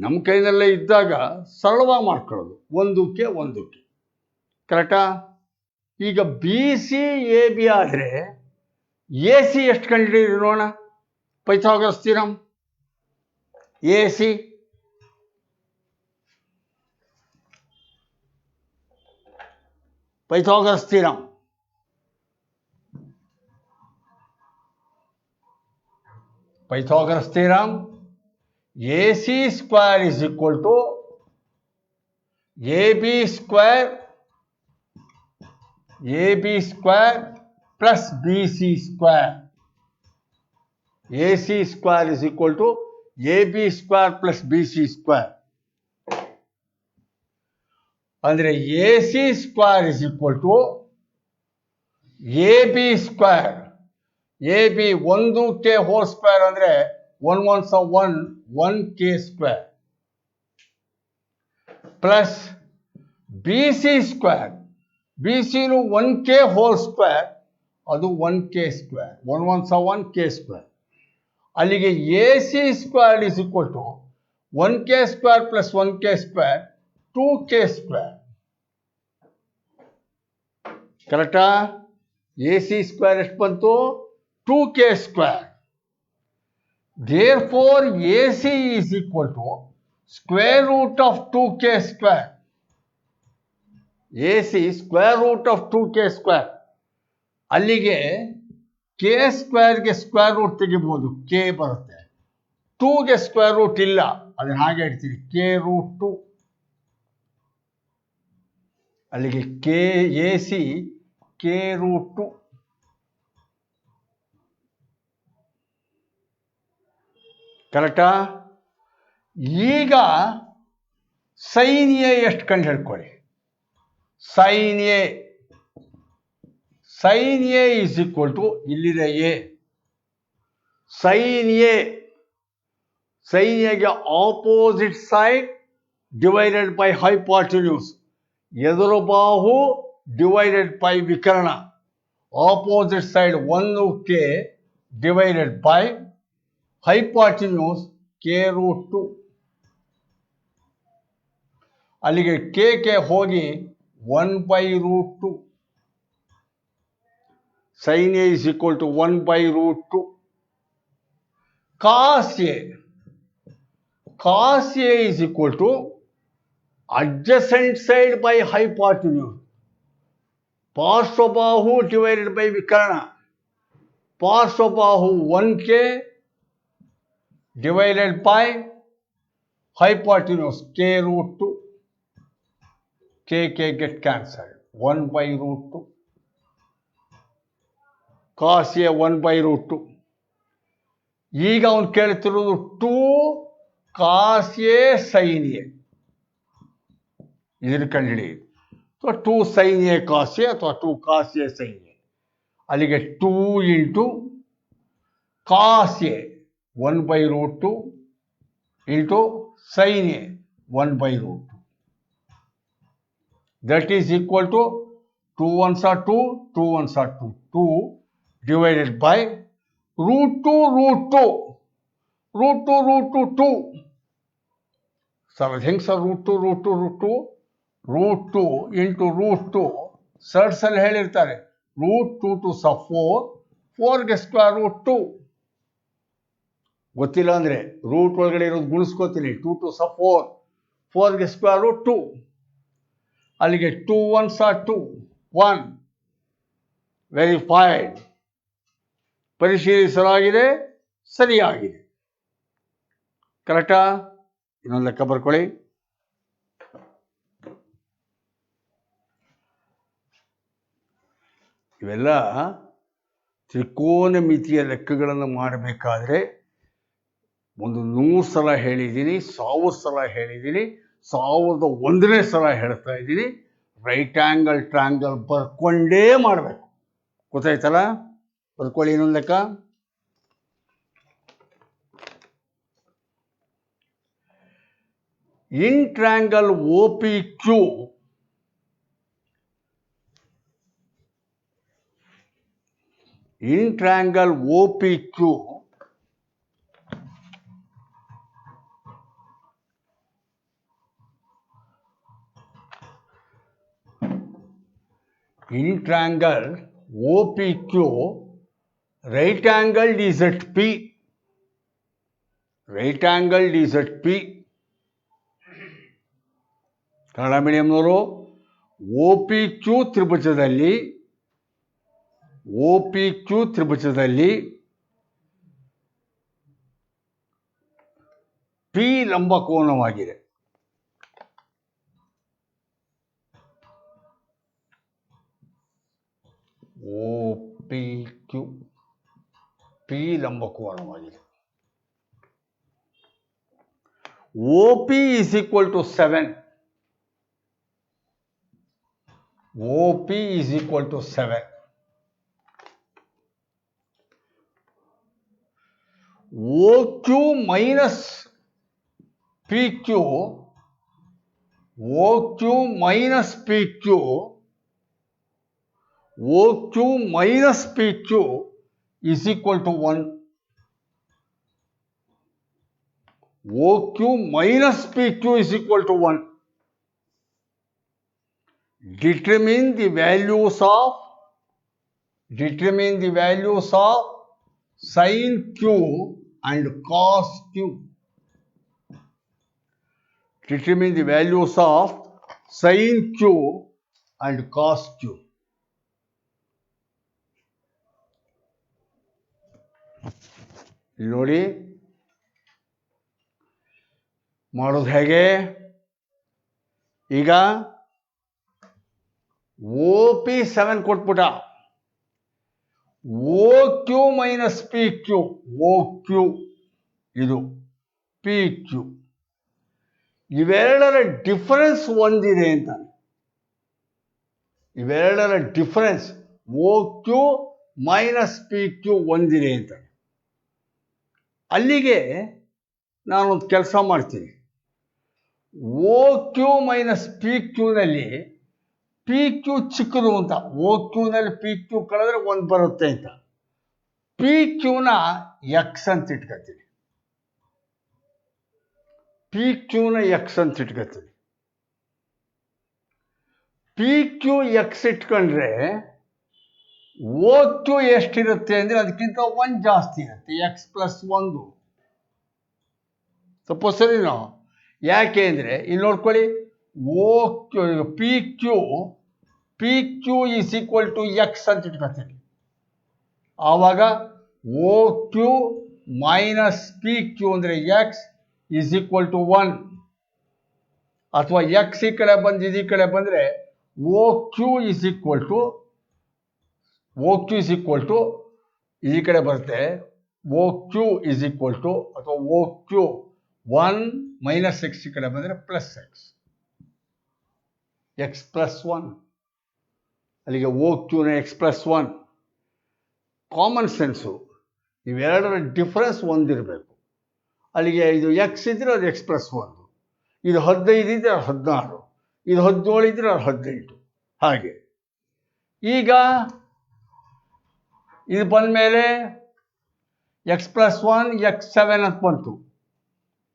[SPEAKER 1] ನಮ್ಮ ಕೈನಲ್ಲೇ ಇದ್ದಾಗ ಸರಳವಾಗಿ ಮಾಡ್ಕೊಳ್ಳೋದು. 1k. ಕರೆಕ್ಟಾ? ಈಗ BC AB ಆದರೆ AC ಎಷ್ಟು ಕಂಡಿದ್ದೀರಿ ನೋಡೋಣ. Pythagoras theorem. AC Pythagoras theorem. Pythagoras theorem, AC square is equal to AB square plus BC square. AC square is equal to AB square plus BC square. ಅಂದರೆ AC square is equal to AB square. AB 1k whole square ಅಂದರೆ 1 1s 1k square plus BC square. BC 1k whole square, ಅದು 1k square. 1 1s 1k square. ಅಲ್ಲಿಗೆ AC square is equal to 1k square plus 1k square 2k square. ಕರೆಕ್ಟಾ? AC square ಎಷ್ಟು ಬಂತು? 2k square. Therefore AC is equal to square root of 2k square. AC square root of 2k square. ಅಲ್ಲಿಗೆ k ಸ್ಕ್ವೇರ್ಗೆ square root ತೆಗಿಬಹುದು, k ಬರುತ್ತೆ. 2ಗೆ square root ಇಲ್ಲ, ಅದನ್ನ ಹಾಗೆ ಇಡ್ತೀವಿ, k ರೂಟ್ 2. ಅಲ್ಲಿಗೆ AC k ರೂಟ್ 2. ಕರೆಕ್ಟಾ? ಈಗ ಸೈನ್ ಎ ಎಷ್ಟು ಕಂಡು ಹಿಡ್ಕೊಳ್ಳಿ. Sin A is equal to, ಇಲ್ಲಿದೆ ಎ. ಸೈನ್ ಎಗೆ opposite side divided by hypotenuse. ಎದುರು ಬಾಹು ಡಿವೈಡೆಡ್ ಬೈ ವಿಕರ್ಣ. Opposite side 1k divided by hypotenuse k root 2. ಅಲ್ಲಿಗೆ k ಹೋಗಿ 1 by root 2. Sin A is equal to 1 by root 2. Cos A is equal to adjacent side by hypotenuse. ಪಾರ್ಶ್ವಬಾಹು divided by ವಿಕರ್ಣ. ಪಾರ್ಶ್ವಬಾಹು 1k divided by hypotenuse k root 2. k get cancelled. 1 by root 2. cos a 1 by root 2. ಈಗ ಅವನು ಕೇಳ್ತಿರೋದು 2 cos a sin a. ಇದನ್ನು ಕಂಡುಹಿಡಿಯಿರಿ. ಅಥವಾ 2 sin a cos a ಅಥವಾ 2 cos a sin a. ಅಲ್ಲಿಗೆ 2 into cos a 1 by root 2 into sin a 1 by root 2. That is equal to 2 1s are 2, 2 1s are 2. 2 divided by root 2 root 2. Root 2 root 2 2. So things are root 2 root 2 root 2. Root 2 into root 2. Surds ಅಲ್ಲಿ ಹೇಳಿರ್ತಾರೆ root 2 to 4, 4ಗೆ square root 2. ಗೊತ್ತಿಲ್ಲ ಅಂದರೆ root ಒಳಗಡೆ ಇರೋದು ಗುಣಿಸ್ಕೋತೀನಿ. 2 to 4, 4ಗೆ square root 2. ಅಲ್ಲಿಗೆ 2 1s are 2, 1. Verified. ಪರಿಶೀಲಿಸಲಾಗಿದೆ, ಸರಿಯಾಗಿದೆ. ಕರೆಕ್ಟಾ? ಇನ್ನೊಂದು ಲೆಕ್ಕ ಬರ್ಕೊಳ್ಳಿ. ಇವೆಲ್ಲ ತ್ರಿಕೋನಮಿತಿಯ ಲೆಕ್ಕಗಳನ್ನು ಮಾಡಬೇಕಾದ್ರೆ ಒಂದು 100 ಸಲ ಹೇಳಿದ್ದೀನಿ, 1000 ಸಲ ಹೇಳಿದ್ದೀನಿ, 1001ನೇ ಸಲ ಹೇಳ್ತಾ ಇದ್ದೀನಿ. ರೈಟ್ ಆ್ಯಂಗಲ್ ಟ್ರ್ಯಾಂಗಲ್ ಬರ್ಕೊಂಡೇ ಮಾಡಬೇಕು. ಗೊತ್ತಾಯ್ತಲ್ಲ? ಬರ್ಕೊಳ್ಳಿ ಇನ್ನೊಂದು ಲೆಕ್ಕ. In triangle O P Q in triangle OPQ right angled is at P. Right angled is at P. Kannada ಮೀಡಿಯಂನವರು OPQ ತ್ರಿಭುಜದಲ್ಲಿ P ಲಂಬಕೋನವಾಗಿದೆ. OPQ P ಲಂಬಕೋನವಾಗಿದೆ. OP is equal to 7. OP is equal to 7. OQ minus PQ, OQ minus PQ, OQ minus PQ is equal to 1. OQ minus PQ is equal to 1. Determine the values of sin Q and cos Q. Determine the values of sin Q and cos Q. ನೋಡಿ ಮಾಡೋದು ಹೇಗೆ. ಈಗ OP 7 ಕೊಟ್ಬಿಟ್ಟ. OQ minus PQ, OQ ಇದು PQ, ಇವೆರಡರ difference ಒಂದಿದೆ ಅಂತ. ಇವೆರಡರ difference OQ minus PQ ಒಂದಿದೆ ಅಂತ. ಅಲ್ಲಿಗೆ ನಾನೊಂದು ಕೆಲಸ ಮಾಡ್ತೀನಿ. OQ ಮೈನಸ್ PQನಲ್ಲಿ PQ ಚಿಕ್ಕದು ಅಂತ, OQನಲ್ಲಿ PQ ಕಳೆದ್ರೆ 1 ಬರುತ್ತೆ ಅಂತ. PQನ X ಅಂತ ಇಟ್ಕೊತೀನಿ. PQನ X ಅಂತ ಇಟ್ಕೊತೀನಿ. PQ X ಇಟ್ಕೊಂಡ್ರೆ OQ ಎಷ್ಟಿರುತ್ತೆ ಅಂದರೆ ಅದಕ್ಕಿಂತ 1 ಜಾಸ್ತಿ ಇರುತ್ತೆ. X plus 1. ಸಪೋಸ್ ಸರಿನೋ? ಯಾಕೆ ಅಂದರೆ ಇಲ್ಲಿ ನೋಡ್ಕೊಳ್ಳಿ, PQ is equal to X ಅಂತ ಇಟ್ಕೊತೀನಿ. ಆವಾಗ OQ ಮೈನಸ್ PQ ಅಂದರೆ X ಈಸ್ ಈಕ್ವಲ್ ಟು 1. ಅಥವಾ X ಈ ಕಡೆ ಬಂದಿದ್ದು ಈ ಕಡೆ ಬಂದರೆ OQ ಈಸ್ ಈಕ್ವಲ್ ಟು ಈ ಕಡೆ ಬರುತ್ತೆ. OQ ಈಸ್ ಈಕ್ವಲ್ ಟು ಅಥವಾ OQ 1 ಮೈನಸ್ X ಈ ಕಡೆ ಬಂದರೆ ಪ್ಲಸ್ X ಪ್ಲಸ್ 1. ಅಲ್ಲಿಗೆ OQನ X ಪ್ಲಸ್ 1. ಕಾಮನ್ ಸೆನ್ಸು, ಇವೆರಡರ ಡಿಫರೆನ್ಸ್ ಒಂದಿರಬೇಕು. ಅಲ್ಲಿಗೆ ಇದು X ಇದ್ರೆ ಅದು X ಪ್ಲಸ್ 1, ಇದು 15 ಇದ್ರೆ ಅದು 16, ಇದು 17 ಇದ್ರೆ ಅದು 18. ಹಾಗೆ ಈಗ ಇದು ಬಂದಮೇಲೆ X ಪ್ಲಸ್ 1 X 7 ಅಂತ ಬಂತು.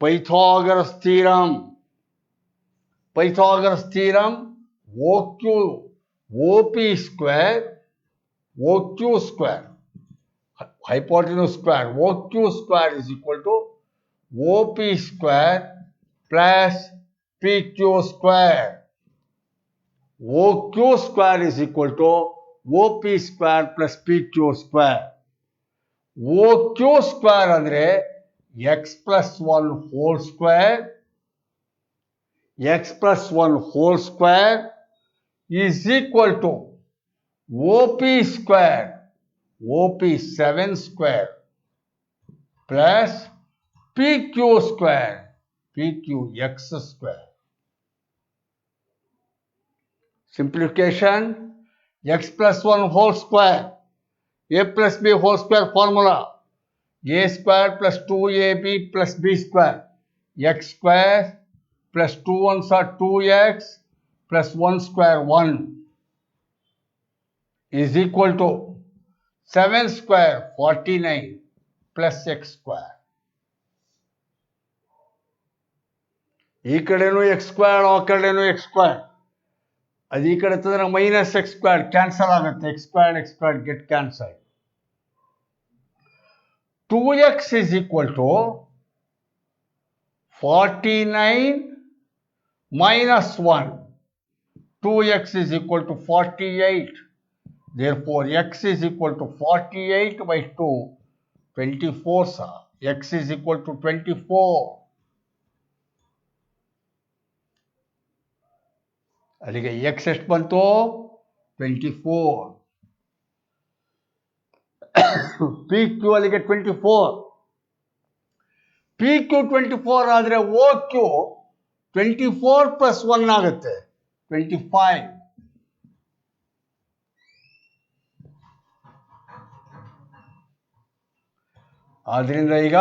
[SPEAKER 1] Pythagoras theorem OP square OQ square hypotenuse square OQ square is equal to OP square plus PQ square. OQ square is equal to OP square plus PQ square. OQ square ಅಂದರೆ X plus 1 whole square. X plus 1 whole square is equal to OP square, OP 7 square plus PQ square, PQ x square. Simplification, x plus 1 whole square, a plus b whole square formula, a square plus 2ab plus b square, x square plus 2 ones are 2x plus 1 square 1 is equal to 7 square 49 plus x square. ಈ ಕಡೆನೂ X square ಆ ಕಡೆನೂ X square, ಅದು ಈ ಕಡೆ ತಂದ್ರೆ minus X square cancel ಆಗುತ್ತೆ, X square get cancel. 2x is equal to 49 minus 1. 2x is equal to 48. Therefore, x is equal to 48 by 2, 24 sir. X is equal to 24. ಅಲ್ಲಿಗೆ x ಎಷ್ಟು ಬಂತು? 24. PQ ಅಲ್ಲಿಗೆ 24. PQ 24 ಆದರೆ OQ 24 plus 1 ಆಗುತ್ತೆ 25. ಆದ್ದರಿಂದ ಈಗ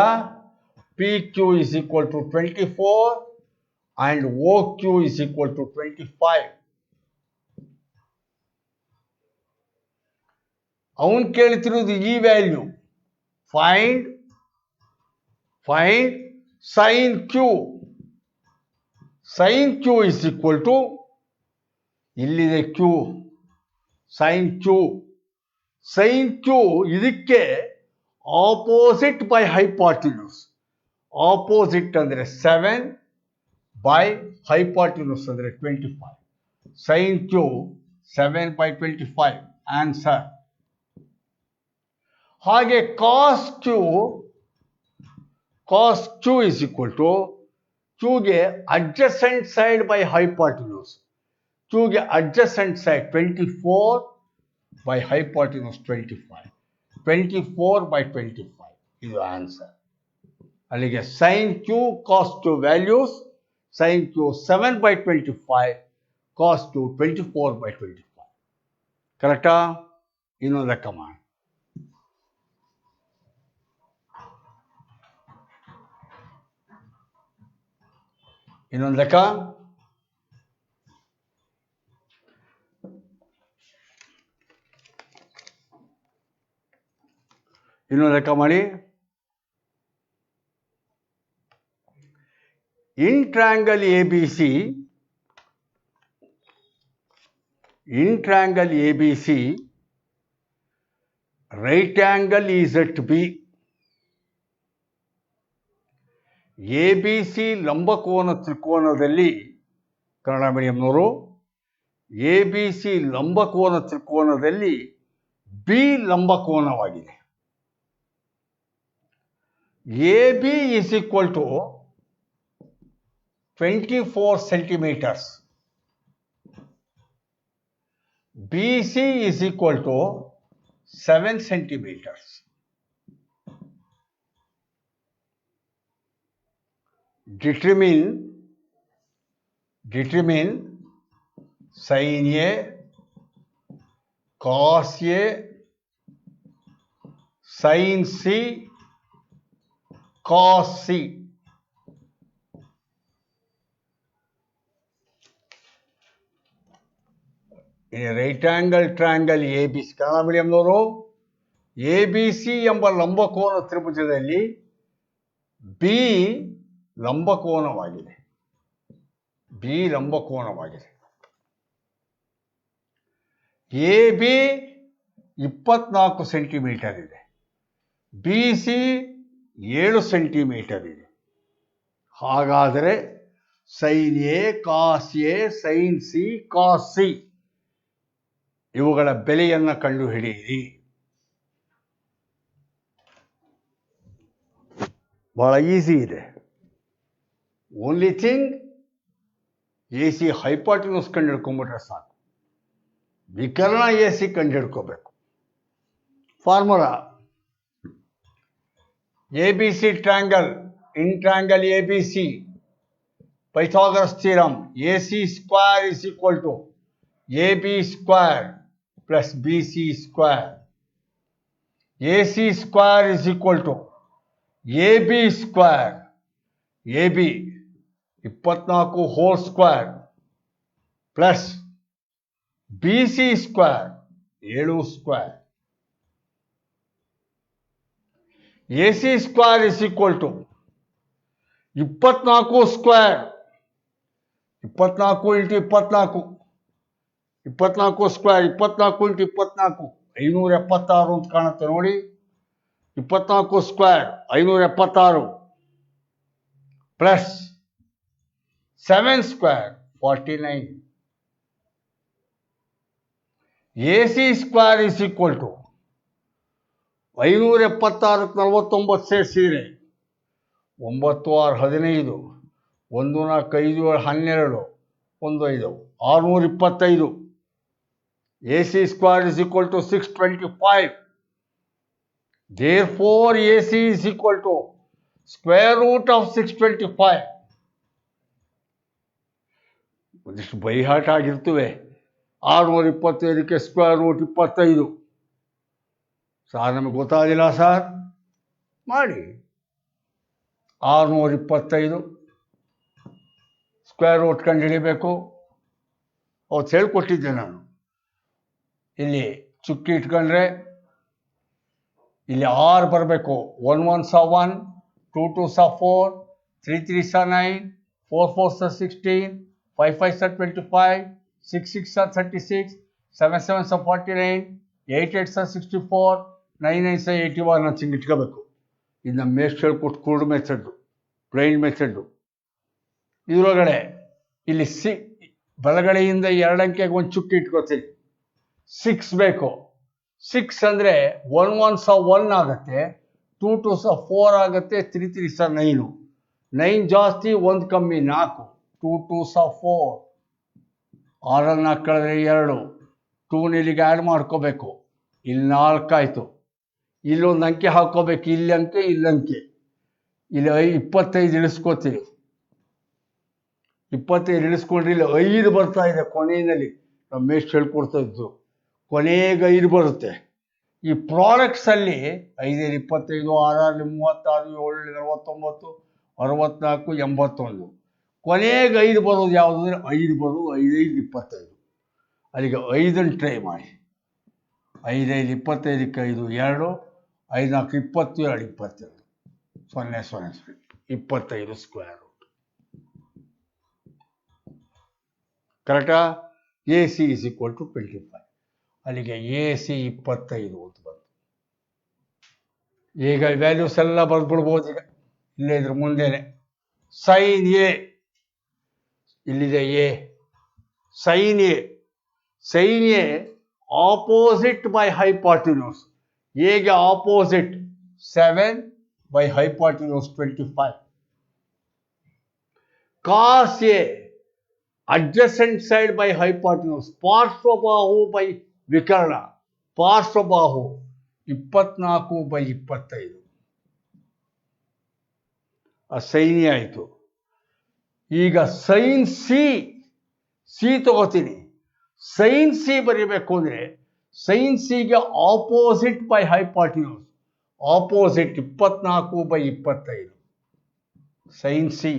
[SPEAKER 1] PQ is equal to 24 and OQ is equal to 25. ಅವನು ಕೇಳ್ತಿರೋದು ಈ value. Find sin Q. Sin Q is equal to, ಇಲ್ಲಿದೆ Q, sin Q. Sin Q ಇದಕ್ಕೆ ಆಪೋಸಿಟ್ ಬೈ ಹೈಪಾಟಿನ್ಯೂಸ್. ಆಪೋಸಿಟ್ ಅಂದರೆ 7 ಬೈ ಹೈಪಾಟಿನ್ಯೂಸ್ ಅಂದರೆ 25. Sin Q 7 by 25 answer. ಹಾಗೆ cos Q is equal to, ಕ್ಯೂಗೆ adjacent side by hypotenuse. ಕ್ಯೂಗೆ adjacent side 24 by hypotenuse 25. 24 by 25 ಇದು answer. ಅಲ್ಲಿಗೆ sin Q cos Q values. Sin Q 7 by 25, cos Q 24 by 25. ಕರೆಕ್ಟಾ? ಇನ್ನೊಂದು ಲೆಕ್ಕ ಮಾಡಿ. ಇನ್ನೊಂದು ಲೆಕ್ಕ. ಮಾಡಿ. In triangle ABC, right angle is at B. ABC ಲಂಬಕೋನ ತ್ರಿಕೋನದಲ್ಲಿ, ಕನ್ನಡ ಮೀಡಿಯಂನವರು, ABC ಲಂಬಕೋನ ತ್ರಿಕೋನದಲ್ಲಿ ಬಿ ಲಂಬಕೋನವಾಗಿದೆ. AB is equal to 24 centimeters. BC is equal to 7 centimeters. Determine sin A, cos A, sin C, cos C. Right angle triangle ABC, Kannada ಮೀಡಿಯಂನವರು, ABC ಎಂಬ ಲಂಬಕೋನ ತ್ರಿಭುಜದಲ್ಲಿ B ಲಂಬಕೋನವಾಗಿದೆ. AB 24 centimetre ಇದೆ, BC 7 ಸೆಂಟಿಮೀಟರ್ ಇದೆ. ಹಾಗಾದರೆ sin A, cos A, sin C, cos C ಇವುಗಳ ಬೆಲೆಯನ್ನು ಕಂಡುಹಿಡಿಯಿರಿ. ಬಹಳ ಈಸಿ ಇದೆ. ಓನ್ಲಿ ಥಿಂಗ್ AC ಹೈಪಾಟಿನ್ಯೂಸ್ ಕಂಡು ಹಿಡ್ಕೊಂಡ್ಬಿಟ್ರೆ ಸಾಕು. ವಿಕರ್ಣ ಎ ಸಿ ಕಂಡುಹಿಡ್ಕೋಬೇಕು. Formula A B C triangle, in triangle A B C, Pythagoras theorem, A C square is equal to A B square plus B C square. A C square is equal to A B square, A B 24 whole square plus B C square 7 square. A C square is equal to 24 square, 24 into 24, 24 square, 24 into 24 576 ಅಂತ ಕಾಣುತ್ತೆ ನೋಡಿ. 24 square 576 plus 7 square 49. A C square is equal to 576 49 ಸೇರಿಸಿದರೆ 9 6 15, 1 4 5 7 12 1 5 625. A C square is equal to 625. Therefore, AC is equal to square root of 625. ಒಂದಿಷ್ಟು by heart ಆಗಿರ್ತವೆ. 625ಕ್ಕೆ square root 25. Sir ನಮಗೆ ಗೊತ್ತಾಗಿಲ್ಲ sir, ಮಾಡಿ. 625 square root ಕಂಡು ಹಿಡಿಬೇಕು. ಅವತ್ತು ಹೇಳ್ಕೊಟ್ಟಿದ್ದೆ ನಾನು. ಇಲ್ಲಿ ಚುಕ್ಕಿ ಇಟ್ಕೊಂಡ್ರೆ ಇಲ್ಲಿ 6 ಬರಬೇಕು. 1 1 1, 2 2 4, 3 3 9, 4 4 16, 5 5 25, 6 6 36, 7 7 49, 8 8 64, 9 9 81 ಅಂತ ಹಿಂಗೆ ಇಟ್ಕೋಬೇಕು. ಇದು ನಮ್ಮ ಮೇಸ್ಟ್ ಹೇಳ್ಕೊಟ್ಟು ಕೂರ್ಡ್ ಮೆಥಡ್, ಬ್ಲೈಂಡ್ ಮೆಥಡ್. ಇದರೊಳಗಡೆ ಇಲ್ಲಿ ಬಲಗಡೆಯಿಂದ 2 ಅಂಕೆಗೆ ಒಂದು ಚುಕ್ಕಿ ಇಟ್ಕೋತೀನಿ. 6 ಬೇಕು. 6 ಅಂದರೆ 1 1 1 ಆಗುತ್ತೆ, 2 2 4 ಆಗುತ್ತೆ, 3 3 9. 9 ಜಾಸ್ತಿ 1 ಕಮ್ಮಿ 4, 2 2 4. 6 4 ಕಳೆದ್ರೆ 2, 2 ಇಲ್ಲಿಗೆ ಆ್ಯಡ್ ಮಾಡ್ಕೋಬೇಕು. ಇಲ್ಲಿ 4 ಆಯಿತು. ಇಲ್ಲೊಂದು ಅಂಕೆ ಹಾಕ್ಕೋಬೇಕು. ಇಲ್ಲಿ ಅಂಕೆ, ಇಲ್ಲಿ ಅಂಕೆ. ಇಲ್ಲಿ 25 ಇಳಿಸ್ಕೋತೀವಿ. 25 ಇಳಿಸ್ಕೊಂಡ್ರೆ ಇಲ್ಲಿ 5 ಬರ್ತಾ ಇದೆ ಕೊನೆಯಲ್ಲಿ. ನಮ್ಮ ಎಷ್ಟು ಹೇಳ್ಕೊಡ್ತಾ ಇದ್ದು ಕೊನೆಗೆ 5 ಬರುತ್ತೆ. ಈ ಪ್ರಾಡಕ್ಟ್ಸಲ್ಲಿ 5 25, 6 36, 7 49, 64, 81. ಕೊನೆಗೆ 5 ಬರೋದು ಯಾವುದು ಅಂದರೆ 5 ಬರೋದು 5 5 25. ಅಲ್ಲಿಗೆ 5 ಟ್ರೈ ಮಾಡಿ. 5 5 25ಕ್ಕೆ 5 2, 5 4 20, 2 22, 0 0 25 ಸ್ಕ್ವೇರ್ ರೂಟ್. ಕರೆಕ್ಟಾ? A C is equal to 25. ಅಲ್ಲಿಗೆ ಎ ಸಿ 25 ಅಂತ ಬಂತು. ಈಗ ವ್ಯಾಲ್ಯೂಸ್ ಎಲ್ಲ ಬರೆದ್ಬಿಡ್ಬೋದು. ಈಗ ಇಲ್ಲೇ ಇದ್ರ ಮುಂದೆನೆ ಸೈನ್ ಎ, ಇಲ್ಲಿದೆ A. Sin A, sin A opposite by hypotenuse. ಎಗೆ opposite 7 by hypotenuse 25. Cos A adjacent side by hypotenuse. ಪಾರ್ಶ್ವಬಾಹು ಬೈ ವಿಕರ್ಣ. ಪಾರ್ಶ್ವಬಾಹು 24 ಬೈ 25. ಸೈನ್ ಎ ಆಯಿತು. ಈಗ ಸೈನ್ ಸಿ ತಗೋತೀನಿ. ಸೈನ್ ಸಿ ಬರೀಬೇಕು ಅಂದರೆ ಸೈನ್ ಸಿಗೆ opposite by hypotenuse. Opposite 24 by 25 sin C.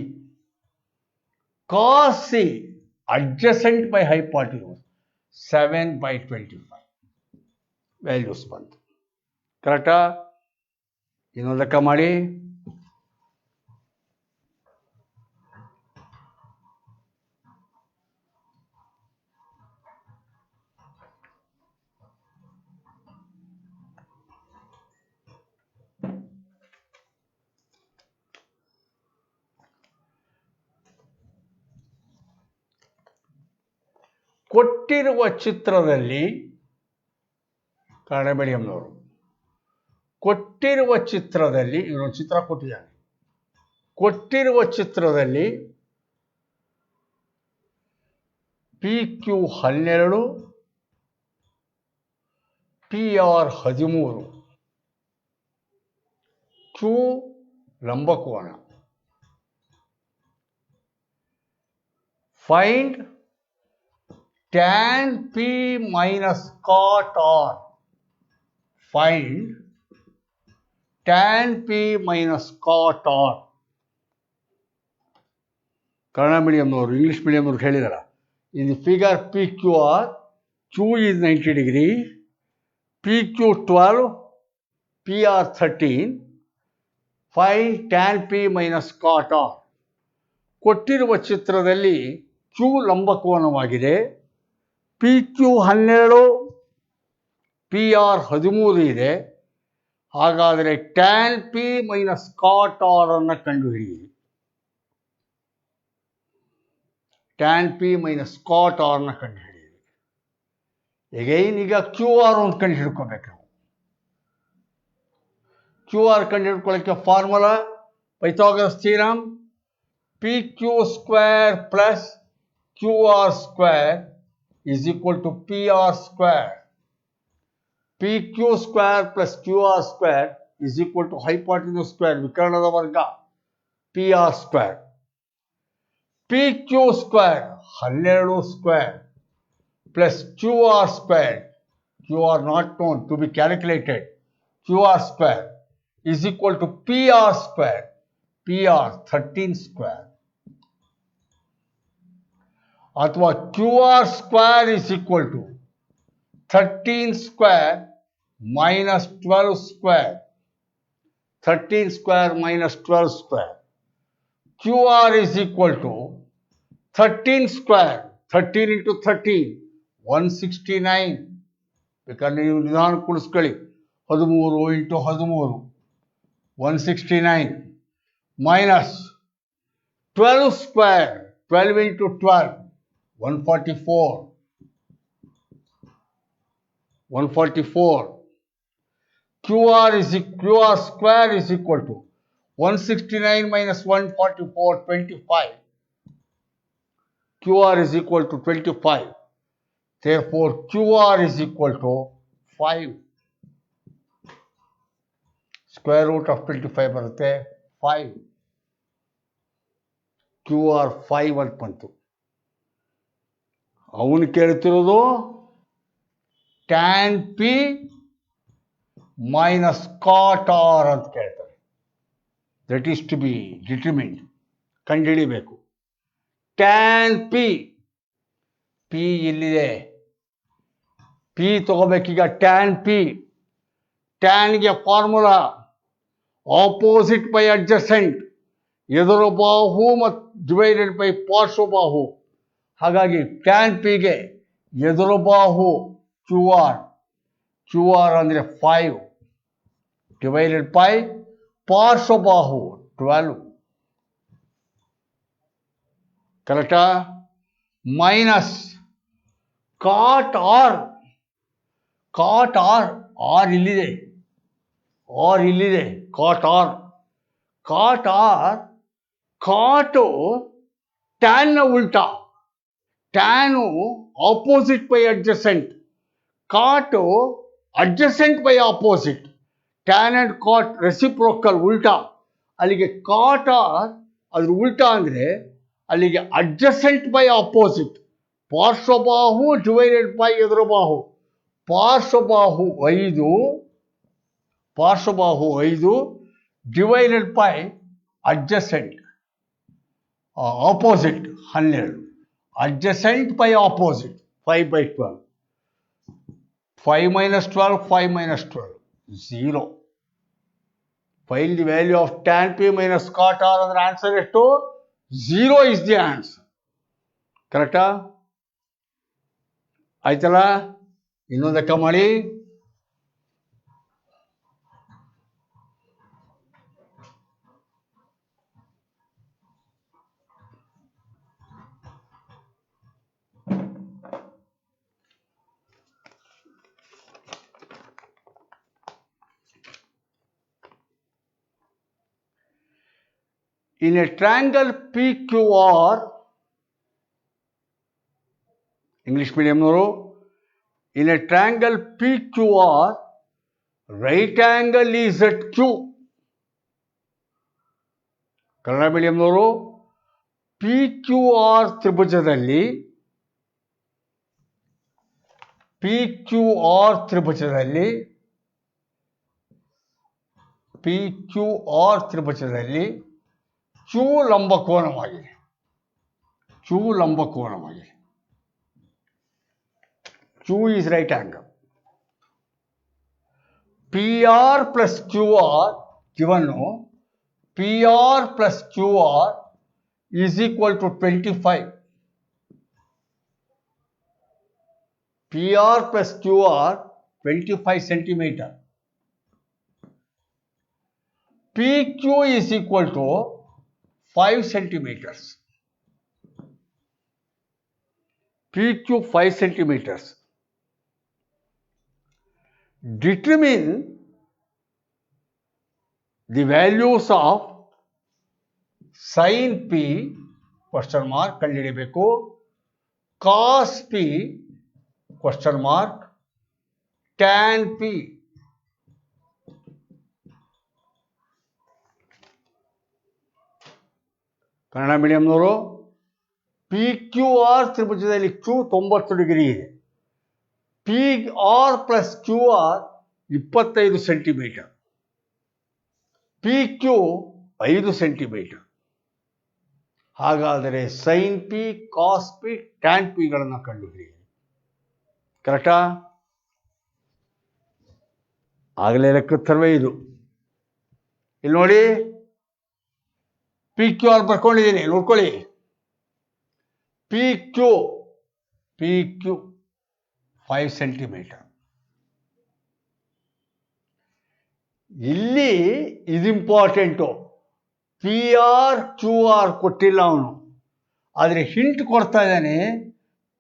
[SPEAKER 1] Cos C adjacent by hypotenuse 7 by 25. Values ಬಂತು. ಕರೆಕ್ಟಾ? ಇನ್ನೊಂದು ಲೆಕ್ಕ ಮಾಡಿ. ಕೊಟ್ಟಿರುವ ಚಿತ್ರದಲ್ಲಿ ಕನ್ನಡ ಮೀಡಿಯಂನವರು ಕೊಟ್ಟಿರುವ ಚಿತ್ರದಲ್ಲಿ ಇವನೊಂದು ಚಿತ್ರ ಕೊಟ್ಟಿದ್ದಾನೆ. ಕೊಟ್ಟಿರುವ ಚಿತ್ರದಲ್ಲಿ ಪಿ ಕ್ಯೂ 12, PR 13, Q ಲಂಬಕೋನ. Find tan P minus cot R. Find tan P minus cot R. Kannada ಮೀಡಿಯಂನವರು ಇಂಗ್ಲೀಷ್ ಮೀಡಿಯಂನವ್ರು ಹೇಳಿದಾರ. In the figure PQR, Q is 90 degree, PQ 12, PR 13. Find tan P minus cot R. ಕೊಟ್ಟಿರುವ ಚಿತ್ರದಲ್ಲಿ Q ಲಂಬಕೋನವಾಗಿದೆ, PQ 12, PR 13 ಇದೆ. ಹಾಗಾದರೆ tan P minus cot R ಅನ್ನು ಕಂಡುಹಿಡಿಯಿರಿ. tan P minus cot R ನ ಕಂಡುಹಿಡಿಯಿರಿ. ಈಗ QR ಒಂದು ಕಂಡು ಹಿಡ್ಕೋಬೇಕು ನಾವು. QR ಕಂಡು ಹಿಡ್ಕೊಳ್ಳೋಕ್ಕೆ formula Pythagoras theorem, PQ square plus QR square is equal to PR square. PQ square plus QR square is equal to hypotenuse square, ವಿಕರ್ಣದ ವರ್ಗ, PR square. PQ square 12 square plus QR square, QR not known to be calculated, QR square is equal to PR square, PR 13 square. ಅಥವಾ QR square is equal to 13 square minus 12 square, 13 square minus 12 square. QR is equal to 13 square, 13 into 13, 169. ಬೇಕಾದ್ರೆ ನೀವು ನಿಧಾನ ಕೂಡಿಸ್ಕೊಳ್ಳಿ. 13 into 13, 169 minus 12 square, 12 into 12, 144. 144. QR square is equal to 169 minus 144, 25. QR is equal to 25. Therefore, QR is equal to 5. Square root of 25 ಬರುತ್ತೆ 5. QR 5 ಅಂತ ಬಂತು. ಅವನು ಕೇಳ್ತಿರೋದು tan P minus cot R ಅಂತ ಕೇಳ್ತಾರೆ. That is to be determined. ಕಂಡುಹಿಡಿಬೇಕು. tan P, P ಇಲ್ಲಿದೆ, P ತಗೋಬೇಕೀಗ. tan P, ಟ್ಯಾನ್ಗೆ ಫಾರ್ಮುಲಾ ಆಪೋಸಿಟ್ ಬೈ ಅಡ್ಜಸೆಂಟ್, ಎದುರು ಬಾಹು ಮತ್ತು ಡಿವೈಡೆಡ್ ಬೈ ಪಾರ್ಶ್ವಬಾಹು. ಹಾಗಾಗಿ tan Pಗೆ ಎದುರು ಬಾಹು QR, QR ಅಂದರೆ 5 ಡಿವೈಡೆಡ್ ಬೈ ಪಾರ್ಶ್ವಬಾಹು 12. ಕರೆಕ್ಟಾ? Minus cot R, cot R, R ಇಲ್ಲಿದೆ, ಆರ್ ಇಲ್ಲಿದೆ, cot R. Cot R, cot ಟ್ಯಾನ್ನ ಉಲ್ಟಾ, tan opposite by adjacent, cot adjacent by opposite. Tan and cot reciprocal, ಉಲ್ಟಾ. ಅಲ್ಲಿಗೆ ಕಾಟ್ ಆರ್ ಅದ್ರ ಉಲ್ಟಾ ಅಂದರೆ ಅಲ್ಲಿಗೆ ಅಡ್ಜಸೆಂಟ್ ಬೈ ಆಪೋಸಿಟ್, ಪಾರ್ಶ್ವಬಾಹು ಡಿವೈಡೆಡ್ ಬೈ ಎದುರು ಬಾಹು. ಪಾರ್ಶ್ವಬಾಹು 5, ಪಾರ್ಶ್ವಬಾಹು 5 divided by adjacent opposite 12. Adjacent by opposite 5/12. 5 minus 12, 5 minus 12, 0. Find the value of tan P minus cot R ಅಂದ್ರೆ ಆನ್ಸರ್ ಎಷ್ಟು? 0 is the answer. ಕರೆಕ್ಟಾ? ಆಯ್ತಲ್ಲ? ಇನ್ನೊಂದು ಲೆಕ್ಕ ಮಾಡಿ. In a triangle PQR, English medium ನವರು, In a triangle PQR, right angle is at Q. Kannada ಮೀಡಿಯಂನವರು PQR ತ್ರಿಭುಜದಲ್ಲಿ Q ಲಂಬಕೋನವಾಗಿದೆ. Q is right angle. PR plus QR given PR plus QR is equal to 25. PR plus QR 25 centimeter. PQ is equal to 5 centimeters. PQ 5 centimeters. Determine the values of sin P question mark ಕಂಡುಹಿಡಿಯಬೇಕು, cos P question mark, tan P. Kannada ಮೀಡಿಯಂನವರು PQR ತ್ರಿಭುಜದಲ್ಲಿ Q 90 degree ಇದೆ. PR plus QR 25 centimetre, PQ 5 centimetre. ಹಾಗಾದರೆ sin P, cos P, tan ಪಿಗಳನ್ನು ಕಂಡುಹಿಡಿಯಿರಿ. ಕರೆಕ್ಟಾ? ಆಗಲೇ ಲೆಕ್ಕತ್ತರವೇ ಇದು. ಇಲ್ಲಿ ನೋಡಿ, PQR ಬರ್ಕೊಂಡಿದ್ದೀನಿ, ನೋಡ್ಕೊಳ್ಳಿ. PQ 5 centimetre. ಇಲ್ಲಿ ಇದು ಇಂಪಾರ್ಟೆಂಟು. PR QR ಕೊಟ್ಟಿಲ್ಲ ಅವನು, ಆದರೆ ಹಿಂಟ್ ಕೊಡ್ತಾ ಇದ್ದಾನೆ.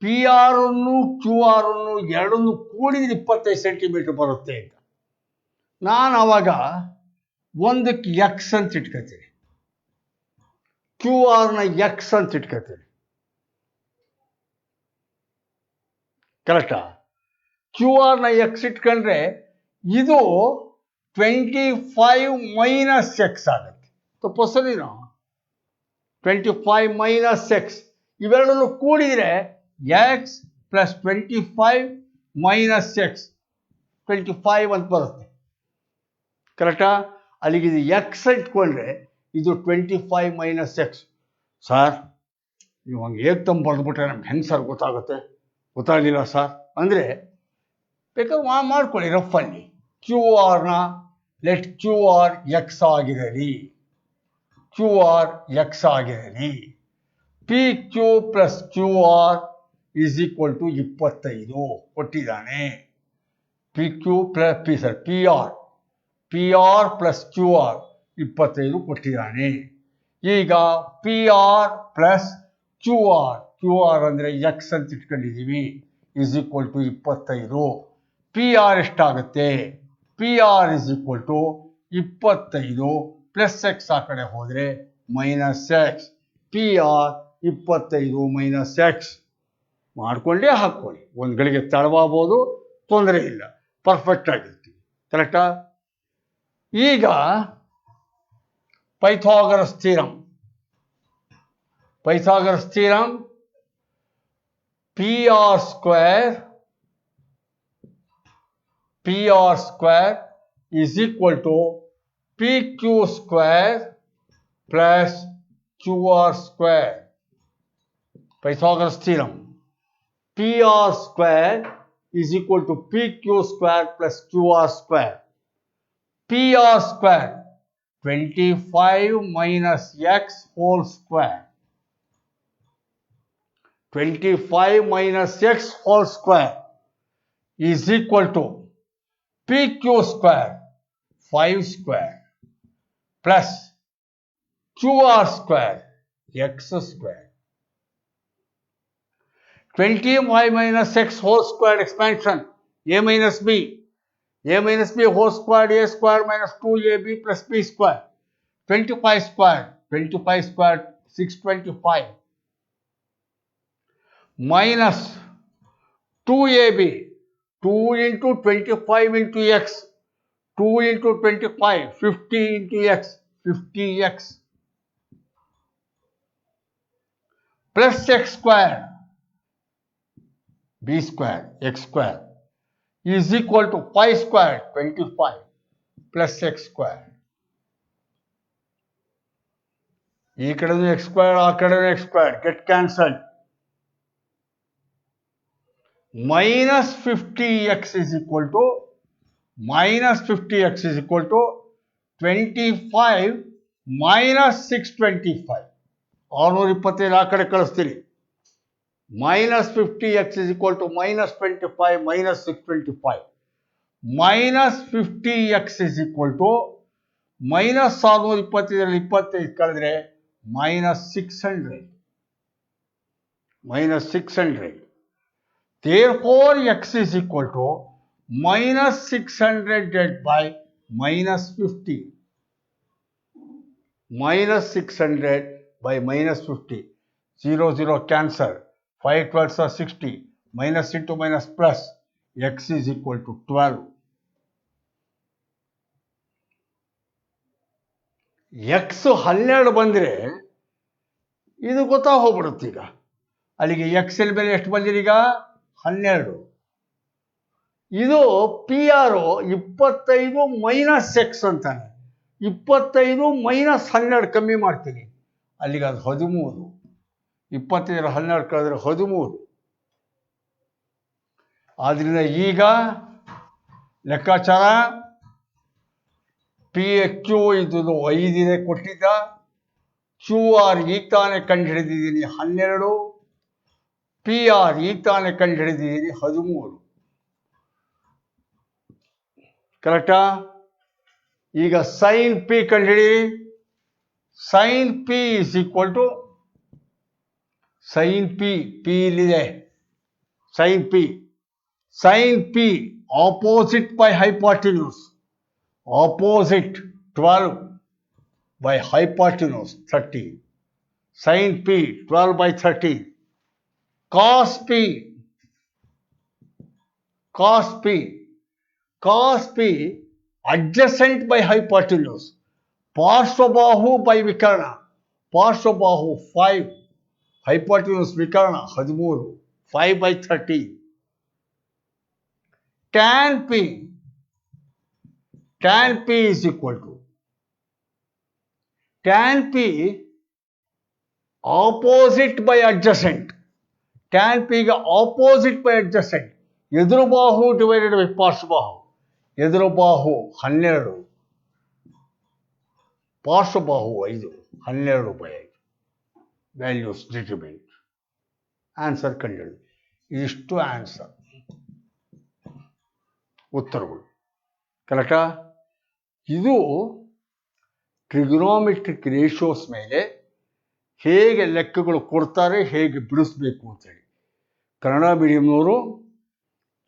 [SPEAKER 1] PR ಅನ್ನು QR ಅನ್ನು ಎರಡನ್ನು ಕೂಡಿದ್ರೆ 25 ಸೆಂಟಿಮೀಟರ್ ಬರುತ್ತೆ ಅಂತ. ನಾನು ಆವಾಗ ಒಂದಕ್ಕೆ ಎಕ್ಸ್ ಅಂತ ಇಟ್ಕೊತೀನಿ, QR ಎಕ್ಸ್ ಅಂತ ಇಟ್ಕೊತೀನಿ. ಕರೆಕ್ಟಾ? QR ಎಕ್ಸ್ ಇಟ್ಕೊಂಡ್ರೆ ಇದು 25 ಮೈನಸ್ ಎಕ್ಸ್ ಆಗುತ್ತೆ. ತಪ್ಪಸಲಿನೋ 25 ಮೈನಸ್ ಎಕ್ಸ್ ಇವೆರಡನ್ನು ಕೂಡಿದರೆ ಎಕ್ಸ್ ಪ್ಲಸ್ 25 ಮೈನಸ್ ಎಕ್ಸ್ 25 ಅಂತ ಬರುತ್ತೆ. ಕರೆಕ್ಟಾ? ಅಲ್ಲಿಗೆ ಇದು ಎಕ್ಸ್ ಇಟ್ಕೊಂಡ್ರೆ ಇದು 25 ಮೈನಸ್ ಎಕ್ಸ್. ಸರ್ ನೀವು ಹಂಗೆ ಹೇಗೆ ತಂದು ಬರೆದ್ಬಿಟ್ರೆ ನಮ್ಗೆ ಹೆಂಗೆ ಸರ್ ಗೊತ್ತಾಗುತ್ತೆ? ಗೊತ್ತಾಗಲಿಲ್ಲ ಸರ್ ಅಂದರೆ ಬೇಕಾದ್ರೆ ಮಾಡ್ಕೊಳ್ಳಿ ರಫಲ್ಲಿ. QR ಲೆಟ್ QR ಎಕ್ಸ್ ಆಗಿರಲಿ, QR ಎಕ್ಸ್ ಆಗಿರಲಿ. PQ plus QR is equal to 25 ಕೊಟ್ಟಿದ್ದಾನೆ. PQ plus PR plus QR 25 ಕೊಟ್ಟಿದ್ದಾನೆ. ಈಗ PR ಪ್ಲಸ್ QR ಅಂದರೆ ಎಕ್ಸ್ ಅಂತ ಇಟ್ಕೊಂಡಿದ್ದೀವಿ, ಈಸ್ ಈಕ್ವಲ್ ಟು 25. PR ಎಷ್ಟಾಗುತ್ತೆ? PR is equal to 25 plus X ಆ ಕಡೆ ಹೋದರೆ minus X. PR 25 minus X ಮಾಡಿಕೊಂಡೇ ಹಾಕ್ಕೊಳ್ಳಿ. ಒಂದು ಗಳಿಗೆ ತಡವಾಗ್ಬೋದು, ತೊಂದರೆ ಇಲ್ಲ, ಪರ್ಫೆಕ್ಟ್ ಆಗಿರ್ತೀವಿ. ಕರೆಕ್ಟಾ? ಈಗ Pythagoras theorem. PR square is equal to PQ square plus QR square. Pythagoras theorem. PR square is equal to PQ square plus QR square. PR square 25 minus x whole square. 25 minus x whole square is equal to PQ square 5 square plus QR square x square. 25 minus x whole square expansion, a minus b. A minus b whole square, a square minus 2ab plus b square. 25 square 625 minus 2ab 2 into 25 into x, 2 into 25, 50 into x, 50x plus x square, b square, x square is equal to pi square, 25 plus x square. ಈ ಕಡೆನೂ x square, ಆ ಕಡೆನೂ x square, get cancelled. Minus 50x is equal to 25 minus 625. 625 ಆ ಕಡೆ ಕಳಿಸ್ತೀರಿ. Minus 50x is equal to minus 25 minus 625. Minus 50x is equal to minus 625 25 ಕಳೆದ್ರೆ minus 600. Minus 600. Therefore, x is equal to minus 600 divided by minus 50. Minus 600 by minus 50. 0, 0 cancel. 5 12s are 60. Minus into minus plus. X is equal to 12. x 12 ಬಂದರೆ ಇದು ಗೊತ್ತಾಗೋಗ್ಬಿಡುತ್ತೆ ಈಗ. ಅಲ್ಲಿಗೆ x ಬೆಲೆ ಎಷ್ಟು ಬಂದಿರೀಗ 12. ಇದು P R 25 minus X ಅಂತಾನೆ. 25 minus 12 ಕಮ್ಮಿ ಮಾಡ್ತೀನಿ, ಅಲ್ಲಿಗೆ ಅದು 13. 25 12 ಕಳೆದ್ರೆ 13. ಆದ್ರಿಂದ ಈಗ ಲೆಕ್ಕಾಚಾರ ಪಿ ಕ್ಯೂ ಇದು 5 ಕೊಟ್ಟಿದ್ದ, ಕ್ಯೂ ಆರ್ ಈಗ ತಾನೇ ಕಂಡು ಹಿಡಿದಿದ್ದೀನಿ 12, ಪಿ ಆರ್ ಈಗ ತಾನೇ ಕಂಡು ಹಿಡಿದಿದ್ದೀನಿ 13. ಕರೆಕ್ಟಾ? ಈಗ ಸೈನ್ ಪಿ ಕಂಡು ಹಿಡಿ. Sin P is equal to sin P ಇಲ್ಲಿದೆ. Sin P opposite by hypotenuse. Opposite 12 by hypotenuse 30. Sin P 12 by 30. Cos P adjacent by hypotenuse. Parshvabahu by Vikarna. Parshvabahu 5. Hypotenuse Vikarna 13. 5 by 30. Tan P is equal to tan P opposite by adjacent. Tan P ಗೆ opposite by adjacent. ಎದುರು ಬಾಹು divided by ಪಾರ್ಶ್ವಬಾಹು. ಎದುರು ಬಾಹು 12, ಪಾರ್ಶ್ವಬಾಹು 5. 12 by 5. Values ಡಿಟರ್ಮಿಂಟ್. Answer ಕಂಡುಹಿಡಿದು. ಇದಿಷ್ಟು answer, ಉತ್ತರಗಳು. ಕರೆಕ್ಟಾ? ಇದು ಟ್ರಿಗೊನೋಮೆಟ್ರಿಕ್ ರೇಷಿಯೋಸ್ ಮೇಲೆ ಹೇಗೆ ಲೆಕ್ಕಗಳು ಕೊಡ್ತಾರೆ, ಹೇಗೆ ಬಿಡಿಸ್ಬೇಕು ಅಂತೇಳಿ. ಕನ್ನಡ ಮೀಡಿಯಂನವರು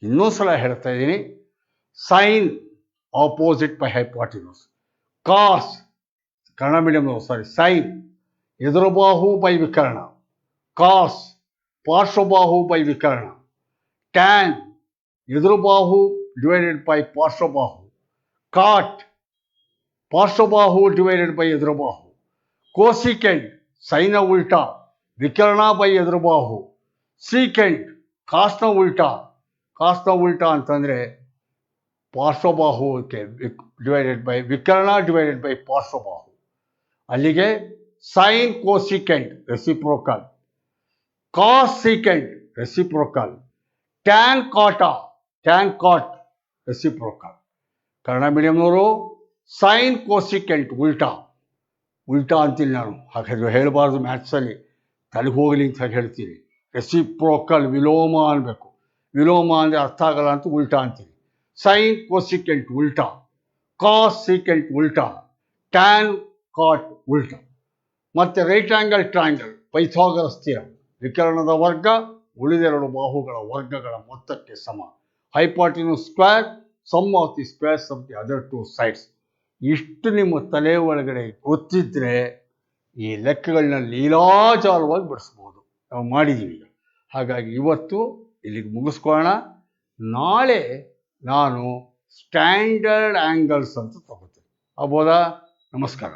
[SPEAKER 1] ಇನ್ನೊಂದ್ಸಲ ಹೇಳ್ತಾ ಇದ್ದೀನಿ. Sin opposite by hypotenuse. Cos Kannada ಮೀಡಿಯಂನವರು ಸೈನ್ ಎದುರುಬಾಹು ಬೈ ವಿಕರ್ಣ. ಕಾಸ್ ಪಾರ್ಶ್ವಬಾಹು ಬೈ ವಿಕರ್ಣ. ಟ್ಯಾನ್ ಎದುರುಬಾಹು ಡಿವೈಡೆಡ್ ಬೈ ಪಾರ್ಶ್ವಬಾಹು. ಕಾಟ್ ಪಾರ್ಶ್ವಬಾಹು ಡಿವೈಡೆಡ್ ಬೈ ಎದುರುಬಾಹು. ಕೋಸಿಕೆಂಟ್ ಸೈನ ಉಲ್ಟಾ ವಿಕರ್ಣ ಬೈ ಎದುರುಬಾಹು. ಸೀಕೆಂಟ್ ಕಾಸ್ನ ಉಲ್ಟಾ ಅಂತಂದರೆ ಪಾರ್ಶ್ವಬಾಹುಕ್ಕೆ ಡಿವೈಡೆಡ್ ಬೈ ವಿಕರ್ಣ ಡಿವೈಡೆಡ್ ಬೈ ಪಾರ್ಶ್ವಬಾಹು. ಅಲ್ಲಿಗೆ sin cosecant reciprocal, cos secant reciprocal, tan cot reciprocal. Kannada ಮೀಡಿಯಂನವರು ಸೈನ್ ಕೋಸಿಕೆಂಟ್ ಉಲ್ಟಾ ಅಂತೀನಿ ನಾನು. ಹಾಗಾದ್ರೆ ಹೇಳಬಾರ್ದು, ಮ್ಯಾಥ್ಸಲ್ಲಿ ತಲೆಗೆ ಹೋಗಲಿ ಅಂತ ಹೇಳ್ತೀನಿ. ರೆಸಿಪ್ರೋಕಲ್ ವಿಲೋಮ ಅನ್ಬೇಕು. ವಿಲೋಮ ಅಂದರೆ ಅರ್ಥ ಆಗಲ್ಲ ಅಂತ ಉಲ್ಟಾ ಅಂತೀನಿ. ಸೈನ್ ಕೋಸಿಕೆಂಟ್ ಉಲ್ಟಾ, ಕಾಸ್ ಸೀಕೆಂಟ್ ಉಲ್ಟಾ, ಟ್ಯಾನ್ ಕಾಟ್ ಉಲ್ಟಾ. ಮತ್ತು right angle triangle Pythagoras theorem. ವಿಕರ್ಣದ ವರ್ಗ ಉಳಿದೆರಡು ಬಾಹುಗಳ ವರ್ಗಗಳ ಮೊತ್ತಕ್ಕೆ ಸಮ. Hypotenuse square sum of the squares of the other 2 sides. ಇಷ್ಟು ನಿಮ್ಮ ತಲೆ ಒಳಗಡೆ ಗೊತ್ತಿದ್ರೆ ಈ ಲೆಕ್ಕಗಳನ್ನ ಲೀಲಾಜಾಲವಾಗಿ ಬಿಡಿಸ್ಬೋದು. ನಾವು ಮಾಡಿದ್ದೀವಿ ಈಗ. ಹಾಗಾಗಿ ಇವತ್ತು ಇಲ್ಲಿಗೆ ಮುಗಿಸ್ಕೊಳ್ಳೋಣ. ನಾಳೆ ನಾನು ಸ್ಟ್ಯಾಂಡರ್ಡ್ ಆ್ಯಂಗಲ್ಸ್ ಅಂತ ತಗೋತೀನಿ. ಆಗ್ಬೋದಾ? ನಮಸ್ಕಾರ.